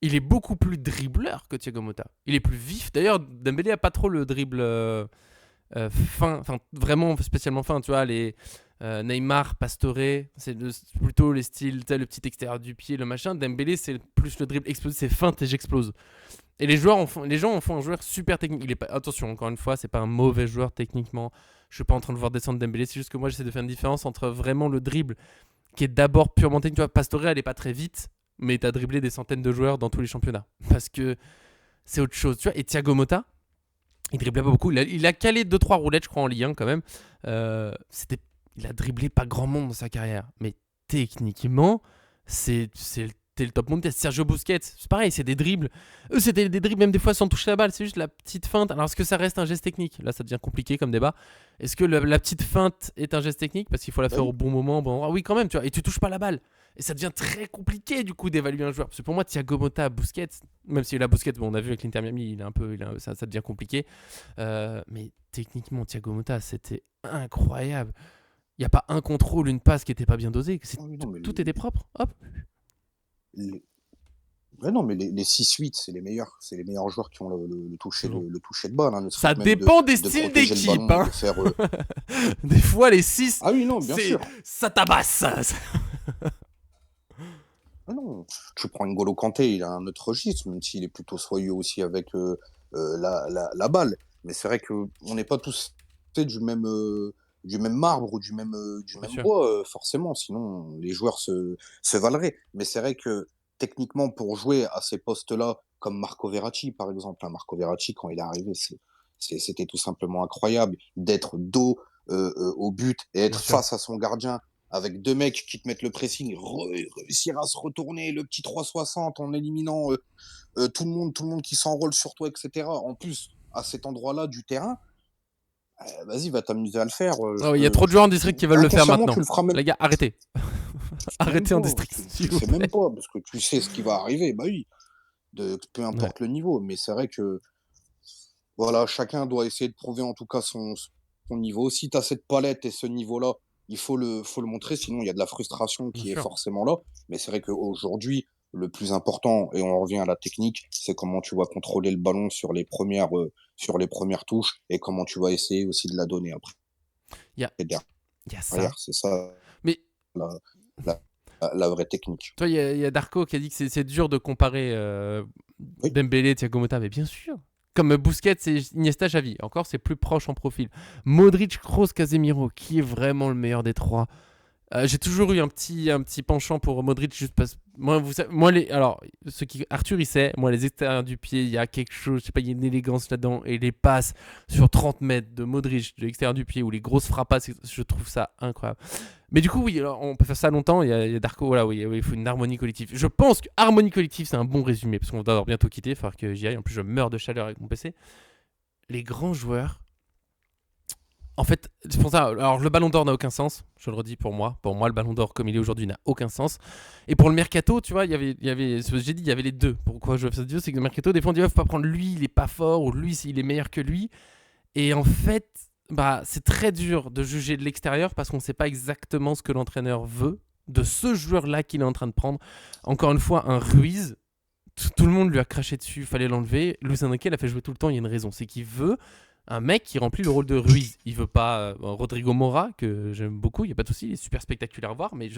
Il est beaucoup plus dribbleur que Thiago Motta. Il est plus vif. D'ailleurs, Dembélé a pas trop le dribble fin, enfin vraiment spécialement fin. Tu vois, les Neymar, Pastore, c'est plutôt les styles, le petit extérieur du pied, le machin. Dembélé, c'est plus le dribble explosif, c'est feinte et j'explose. Et les gens en font un joueur super technique. Il est pas, attention, encore une fois, c'est pas un mauvais joueur techniquement. Je suis pas en train de voir descendre Dembélé. C'est juste que moi, j'essaie de faire une différence entre vraiment le dribble qui est d'abord purement technique. Tu vois, Pastore, elle est pas très vite, mais t'as dribblé des centaines de joueurs dans tous les championnats. Parce que c'est autre chose. Tu vois, et Thiago Motta, il driblait pas beaucoup. Il a calé 2-3 roulettes, je crois, en Ligue 1 quand même. C'était, il a dribblé pas grand monde dans sa carrière. Mais techniquement, c'était le top mondial. Sergio Busquets, c'est pareil, c'est des dribbles. Eux, c'était des dribbles, même des fois sans toucher la balle. C'est juste la petite feinte. Alors, est-ce que ça reste un geste technique? Là, ça devient compliqué comme débat. Est-ce que la petite feinte est un geste technique? Parce qu'il faut la bah faire au oui. bon moment, au bon endroit. Oui, quand même, tu vois. Et tu touches pas la balle. Et ça devient très compliqué, du coup, d'évaluer un joueur. Parce que pour moi, Thiago Motta, Busquets, même si la Busquets, bon, on a vu avec l'Inter Miami, ça devient compliqué. Mais techniquement, Thiago Motta, c'était incroyable. Il n'y a pas un contrôle, une passe qui n'était pas bien dosée. Ah oui, non, mais Tout était propre. Hop. les ouais, non, mais les 6-8, c'est les meilleurs joueurs qui ont Selon. le toucher de balle, hein, ne Ça serait-ce même dépend des de styles protéger le d'équipe. ballon et Hein. de faire, Des fois, les 6, ah oui, non, bien sûr. ça tabasse. Ah non, tu prends N'Golo Kanté, il a un autre registre, même s'il est plutôt soyeux aussi avec, la balle. Mais c'est vrai qu'on n'est pas tous faits du même marbre ou du Bien même sûr. bois, forcément, sinon les joueurs se valeraient. Mais c'est vrai que techniquement, pour jouer à ces postes-là, comme Marco Verratti, par exemple, hein, Marco Verratti, quand il est arrivé, c'était tout simplement incroyable d'être dos, au but et Bien être sûr. face à son gardien avec 2 mecs qui te mettent le pressing, réussir à se retourner, le petit 360 en éliminant, tout le monde qui s'enrôle sur toi et cetera. En plus, à cet endroit-là du terrain, Vas-y, va t'amuser à le faire. Oh, il y a trop de joueurs en district qui veulent le faire Inconsciemment, maintenant. tu le feras même Les gars, arrêtez. même Arrêtez en pas. district, Tu s'il le vous fais même plaît. pas parce que tu sais ce qui va arriver. Bah oui, peu Ouais. importe le niveau. Mais c'est vrai que voilà, chacun doit essayer de prouver en tout cas son niveau. Si tu as cette palette et ce niveau-là, il faut le montrer, sinon il y a de la frustration Bien qui est sûr. forcément là. Mais c'est vrai qu'aujourd'hui, le plus important, et on revient à la technique, c'est comment tu vas contrôler le ballon sur les premières touches et comment tu vas essayer aussi de la donner après Il y a, derrière. il y a ça. C'est ça Mais la, la, la vraie technique. toi, il y a Darko qui a dit que c'est dur de comparer Oui, Dembélé, Thiago Motta. Mais bien sûr. Comme Busquets et Iniesta, Xavi. Encore, c'est plus proche en profil. Modric, Kroos, Casemiro. Qui est vraiment le meilleur des trois? J'ai toujours eu un petit penchant pour Modric juste parce que moi, alors, Arthur il sait, moi les extérieurs du pied, il y a quelque chose, je sais pas, il y a une élégance là-dedans et les passes sur 30 mètres de Modric de l'extérieur du pied ou les grosses frappades, je trouve ça incroyable. Mais du coup, oui, alors, on peut faire ça longtemps. Il y a Darko, voilà, oui, il faut une harmonie collective. Je pense que harmonie collective, c'est un bon résumé parce qu'on doit bientôt quitter, il va falloir que j'y aille. En plus, je meurs de chaleur avec mon PC. Les grands joueurs, en fait, c'est pour ça. Alors, le Ballon d'Or n'a aucun sens. Je le redis pour moi. Pour moi, le Ballon d'Or comme il est aujourd'hui n'a aucun sens. Et pour le mercato, tu vois, ce que j'ai dit, il y avait les deux. Pourquoi je veux faire ça, c'est que le mercato, des fois, on dit, il faut pas prendre lui, il est pas fort, ou lui, il est meilleur que lui. Et en fait, bah, c'est très dur de juger de l'extérieur parce qu'on ne sait pas exactement ce que l'entraîneur veut de ce joueur-là qu'il est en train de prendre. Encore une fois, un Ruiz. Tout le monde lui a craché dessus, il fallait l'enlever. Luis Enrique l'a fait jouer tout le temps, il y a une raison. C'est qu'il veut un mec qui remplit le rôle de Ruiz. Il veut pas Rodrigo Mora, que j'aime beaucoup, il n'y a pas de souci, il est super spectaculaire à voir, mais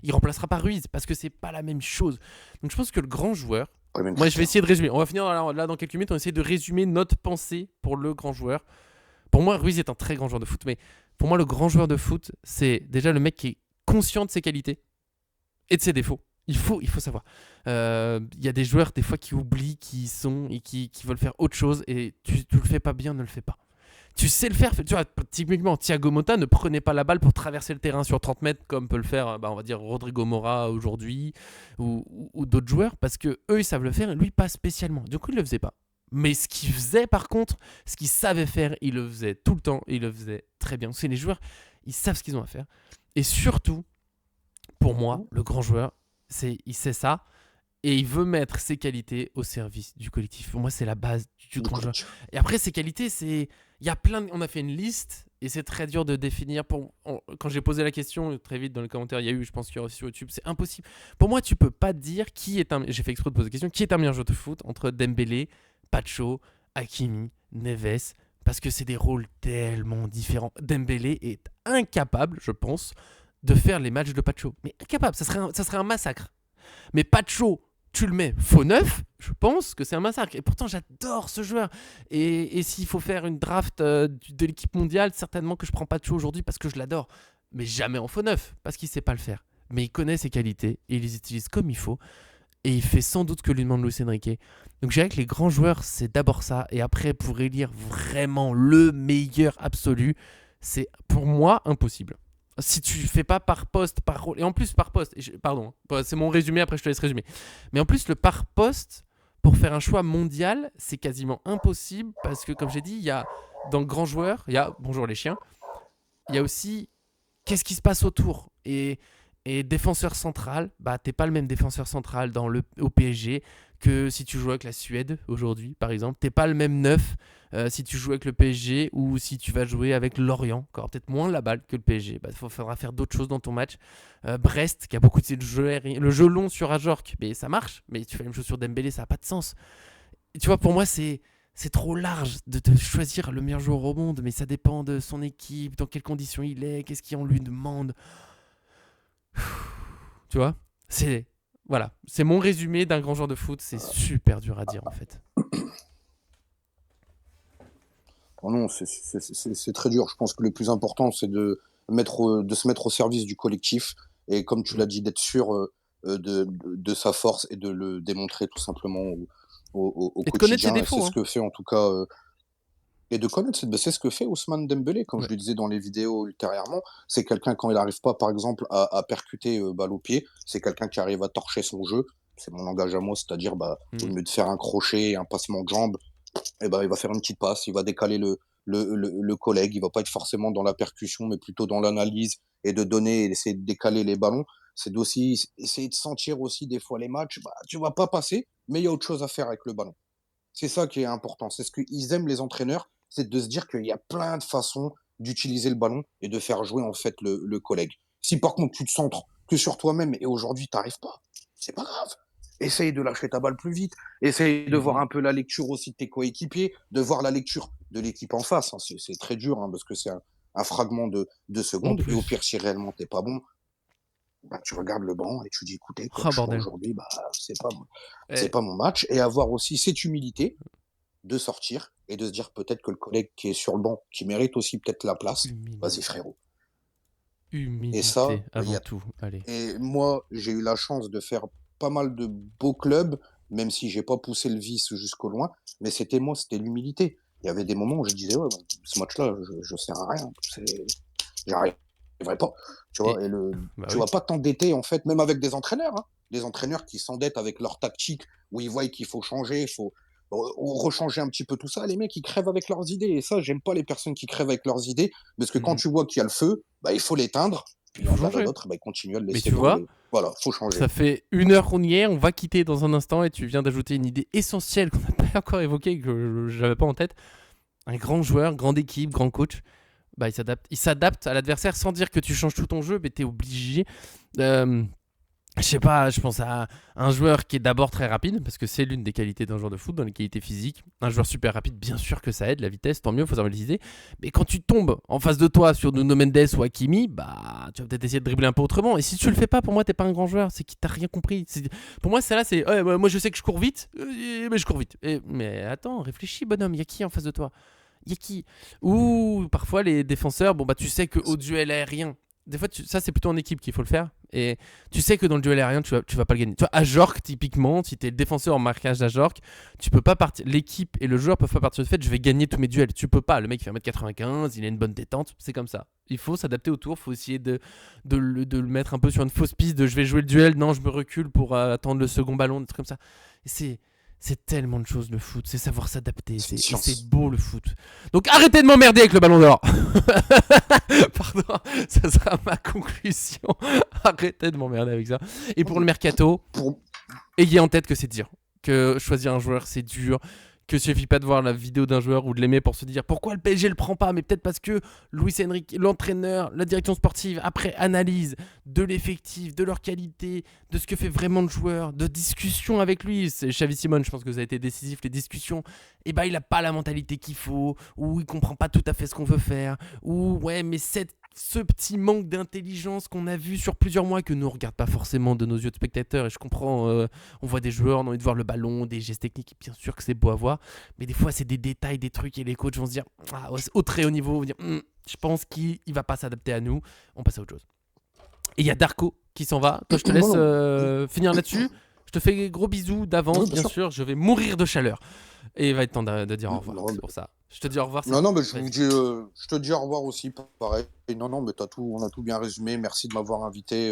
il remplacera pas Ruiz parce que c'est pas la même chose. Donc je pense que le grand joueur. pas le même Moi, je vais critère. essayer de résumer. On va finir là dans quelques minutes, on va essayer de résumer notre pensée pour le grand joueur. Pour moi, Ruiz est un très grand joueur de foot, mais pour moi, le grand joueur de foot, c'est déjà le mec qui est conscient de ses qualités et de ses défauts. Il faut savoir. Il y a des joueurs, des fois, qui oublient qui ils sont et qui veulent faire autre chose. Et tu le fais pas bien, ne le fais pas. Tu sais le faire. Tu vois, typiquement, Thiago Motta ne prenait pas la balle pour traverser le terrain sur 30 mètres comme peut le faire, on va dire, Rodrigo Mora aujourd'hui ou d'autres joueurs parce que eux ils savent le faire et lui, pas spécialement. Du coup, il le faisait pas. Mais ce qu'il faisait, par contre, ce qu'il savait faire, il le faisait tout le temps et il le faisait très bien. C'est les joueurs, ils savent ce qu'ils ont à faire. Et surtout, pour moi, le grand joueur, il sait ça et il veut mettre ses qualités au service du collectif. Pour moi, c'est la base du Du grand joueur. collectif. Et après, ses qualités, il y a on a fait une liste et c'est très dur de définir. Quand j'ai posé la question très vite dans les commentaires, il y a eu, je pense qu'il y aura sur YouTube, c'est impossible. Pour moi, tu peux pas dire qui est un. J'ai fait exprès de poser la question, qui est un meilleur joueur de foot entre Dembélé, Pacho, Hakimi, Neves, parce que c'est des rôles tellement différents. Dembélé est incapable, je pense, de faire les matchs de Pacho. Mais incapable, ça serait un massacre. Mais Pacho, tu le mets faux neuf, je pense que c'est un massacre. Et pourtant, j'adore ce joueur. Et s'il faut faire une draft de l'équipe mondiale, certainement que je prends Pacho aujourd'hui parce que je l'adore. Mais jamais en faux neuf, parce qu'il sait pas le faire. Mais il connaît ses qualités et il les utilise comme il faut. Et il fait sans doute ce que lui demande Luis Enrique. Donc je dirais que les grands joueurs, c'est d'abord ça. Et après, pour élire vraiment le meilleur absolu, c'est pour moi impossible. Si tu fais pas par poste, par rôle, et en plus par poste, pardon, c'est mon résumé, après je te laisse résumer. Mais en plus, le par poste, pour faire un choix mondial, c'est quasiment impossible parce que, comme j'ai dit, il y a dans le grand joueur, il y a, bonjour les chiens, il y a aussi qu'est-ce qui se passe autour. Et défenseur central, bah t'es pas le même défenseur central au PSG que si tu joues avec la Suède aujourd'hui, par exemple. T'es pas le même neuf si tu joues avec le PSG ou si tu vas jouer avec Lorient, qui aura peut-être moins la balle que le PSG. Bah, faudra faire d'autres choses dans ton match. Brest, qui a beaucoup de le jeu long sur Ajorc, mais ça marche. Mais tu fais la même chose sur Dembélé, ça n'a pas de sens. Et tu vois, pour moi, c'est trop large de choisir le meilleur joueur au monde, mais ça dépend de son équipe, dans quelles conditions il est, qu'est-ce qu'on lui demande. Tu vois, voilà, c'est mon résumé d'un grand joueur de foot. C'est super dur à dire en fait. Oh non, c'est très dur. Je pense que le plus important, c'est de se mettre au service du collectif et comme tu l'as dit, d'être sûr de sa force et de le démontrer tout simplement au Et de connaître ses quotidien. Et c'est défauts. ce Hein. que fait en tout cas, et de connaître, c'est ce que fait Ousmane Dembélé, comme Ouais. je le disais dans les vidéos ultérieurement. C'est quelqu'un, quand il n'arrive pas, par exemple, à percuter balle au pied, c'est quelqu'un qui arrive à torcher son jeu. C'est mon langage à moi, c'est-à-dire, bah, au Mm. lieu de faire un crochet, un passement de jambe, eh ben, il va faire une petite passe, il va décaler le collègue. Il va pas être forcément dans la percussion, mais plutôt dans l'analyse et de donner et d'essayer de décaler les ballons. C'est d'aussi essayer de sentir aussi des fois les matchs, bah, tu vas pas passer, mais il y a autre chose à faire avec le ballon. C'est ça qui est important. C'est ce qu'ils aiment les entraîneurs, c'est de se dire qu'il y a plein de façons d'utiliser le ballon et de faire jouer en fait le collègue. Si par contre tu te centres que sur toi-même et aujourd'hui tu arrives pas, c'est pas grave. Essaye de lâcher ta balle plus vite. Essaye de voir Mhm. un peu la lecture aussi de tes coéquipiers, de voir la lecture de l'équipe en face, hein. C'est très dur, hein, parce que c'est un fragment de En secondes. Et au plus. pire, si réellement t'es pas bon, bah, tu regardes le banc et tu dis, écoutez, Ah, coach, bordel. aujourd'hui, bah, c'est Eh, pas mon match. Et avoir aussi cette humilité de sortir et de se dire peut-être que le collègue qui est sur le banc, qui mérite aussi peut-être la place, vas-y humilité. frérot. Et ça, Humilité il y avant a tout. Allez. et moi, j'ai eu la chance de faire pas mal de beaux clubs, même si j'ai pas poussé le vice jusqu'au loin, mais c'était moi, c'était l'humilité. Il y avait des moments où je disais: «Ouais, bon, ce match-là, je sers à rien, j'y arriverai pas», tu Et vois? Et bah tu oui. vas pas t'endetter, en fait, même avec des entraîneurs, hein. Des entraîneurs qui s'endettent avec leur tactique, où ils voient qu'il faut changer, il faut rechanger un petit peu tout ça. Les mecs, ils crèvent avec leurs idées et ça, j'aime pas les personnes qui crèvent avec leurs idées, parce que quand Mhm. tu vois qu'il y a le feu, bah, il faut l'éteindre, Il puis faut en cas changer. d'autres, bah, ils continuent à le Mais laisser tu vois, brûler. Voilà, faut changer. ça fait 1 heure qu'on y est, on va quitter dans un instant et tu viens d'ajouter une idée essentielle qu'on n'a pas encore évoquée, que j'avais pas en tête. Un grand joueur, grande équipe, grand coach, bah, il s'adapte. Il s'adapte à l'adversaire sans dire que tu changes tout ton jeu, mais tu es obligé. Euh, je sais pas, je pense à un joueur qui est d'abord très rapide, parce que c'est l'une des qualités d'un joueur de foot, dans les qualités physiques. Un joueur super rapide, bien sûr que ça aide, la vitesse, tant mieux, faut savoir l'utiliser. Mais quand tu tombes en face de toi sur Nuno Mendes ou Hakimi, bah, tu vas peut-être essayer de dribbler un peu autrement. Et si tu le fais pas, pour moi, t'es pas un grand joueur, c'est qu'il t'a rien compris. Pour moi, celle-là, c'est ouais, moi je sais que je cours vite, mais je cours vite. Mais attends, réfléchis, bonhomme, y a qui en face de toi? Y a qui? Ou parfois les défenseurs, bon bah tu sais que au duel aérien, des fois ça c'est plutôt en équipe qu'il faut le faire. Et tu sais que dans le duel aérien tu vas pas le gagner. Tu vois, à Jork typiquement, si t'es le défenseur en marquage d'Ajork, tu peux pas partir. L'équipe et le joueur peuvent pas partir du fait je vais gagner tous mes duels. Tu peux pas. Le mec il fait 1m95, il a une bonne détente, c'est comme ça. Il faut s'adapter autour, faut essayer de le mettre un peu sur une fausse piste de je vais jouer le duel, non je me recule pour attendre le second ballon, des trucs comme ça. Et c'est tellement de choses le foot, c'est savoir s'adapter, C'est une et c'est science. beau le foot. Donc arrêtez de m'emmerder avec le ballon d'or. Pardon, ça sera ma conclusion. Arrêtez de m'emmerder avec ça. Et pour le mercato, Pour, ayez en tête que c'est dur. Que choisir un joueur, c'est dur. Que suffit pas de voir la vidéo d'un joueur ou de l'aimer pour se dire pourquoi le PSG le prend pas, mais peut-être parce que Luis Enrique, l'entraîneur, la direction sportive, après analyse de l'effectif, de leur qualité, de ce que fait vraiment le joueur, de discussion avec lui. C'est Xavi Simone, je pense que ça a été décisif, les discussions. Et bah il a pas la mentalité qu'il faut, ou il comprend pas tout à fait ce qu'on veut faire, ou ouais, mais ce petit manque d'intelligence qu'on a vu sur plusieurs mois que nous on regarde pas forcément de nos yeux de spectateurs, et je comprends, on voit des joueurs, on a envie de voir le ballon, des gestes techniques, bien sûr que c'est beau à voir, mais des fois c'est des détails, des trucs, et les coachs vont se dire ah, au très haut niveau, vont dire je pense qu'il va pas s'adapter à nous, on passe à autre chose. Et il y a Darko qui s'en va, toi je te non, laisse non, finir là-dessus, je te fais gros bisous d'avance, oui, bien bien sûr. sûr, je vais mourir de chaleur, et il va être temps de dire au revoir, Non, c'est pour ça. Je te dis au revoir, c'est... non, non, mais Vas-y. je te dis au revoir aussi, pareil. Non, non, mais on a tout bien résumé. Merci de m'avoir invité,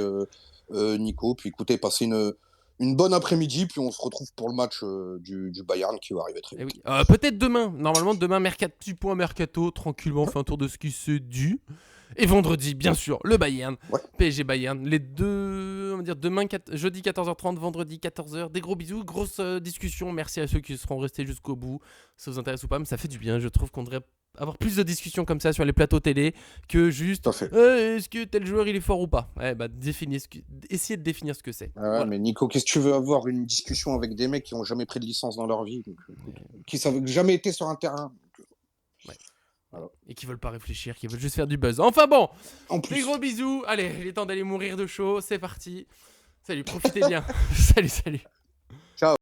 Nico. Puis écoutez, passez une bonne après-midi, puis on se retrouve pour le match du Bayern qui va arriver très Eh vite. oui. Peut-être demain. Normalement, demain, petit point mercato, tranquillement, on Ouais, fait un tour de ce qui se dit. Et vendredi, bien sûr, le Bayern, ouais. PSG Bayern. Les deux, on va dire demain, jeudi 14h30, vendredi 14h. Des gros bisous, grosse discussion. Merci à ceux qui seront restés jusqu'au bout. Ça vous intéresse ou pas, mais ça fait du bien. Je trouve qu'on devrait avoir plus de discussions comme ça sur les plateaux télé que juste Tout à fait. est-ce que tel joueur il est fort ou pas. Bah, essayez de définir ce que c'est. Ouais, Voilà. mais Nico, qu'est-ce que tu veux avoir une discussion avec des mecs qui ont jamais pris de licence dans leur vie, donc, écoute, qui savent jamais été sur un terrain. Ouais. Voilà. Et qui veulent pas réfléchir, qui veulent juste faire du buzz. Enfin bon, En des plus. gros bisous. Allez, il est temps d'aller mourir de chaud. C'est parti. Salut, profitez bien. Salut, salut.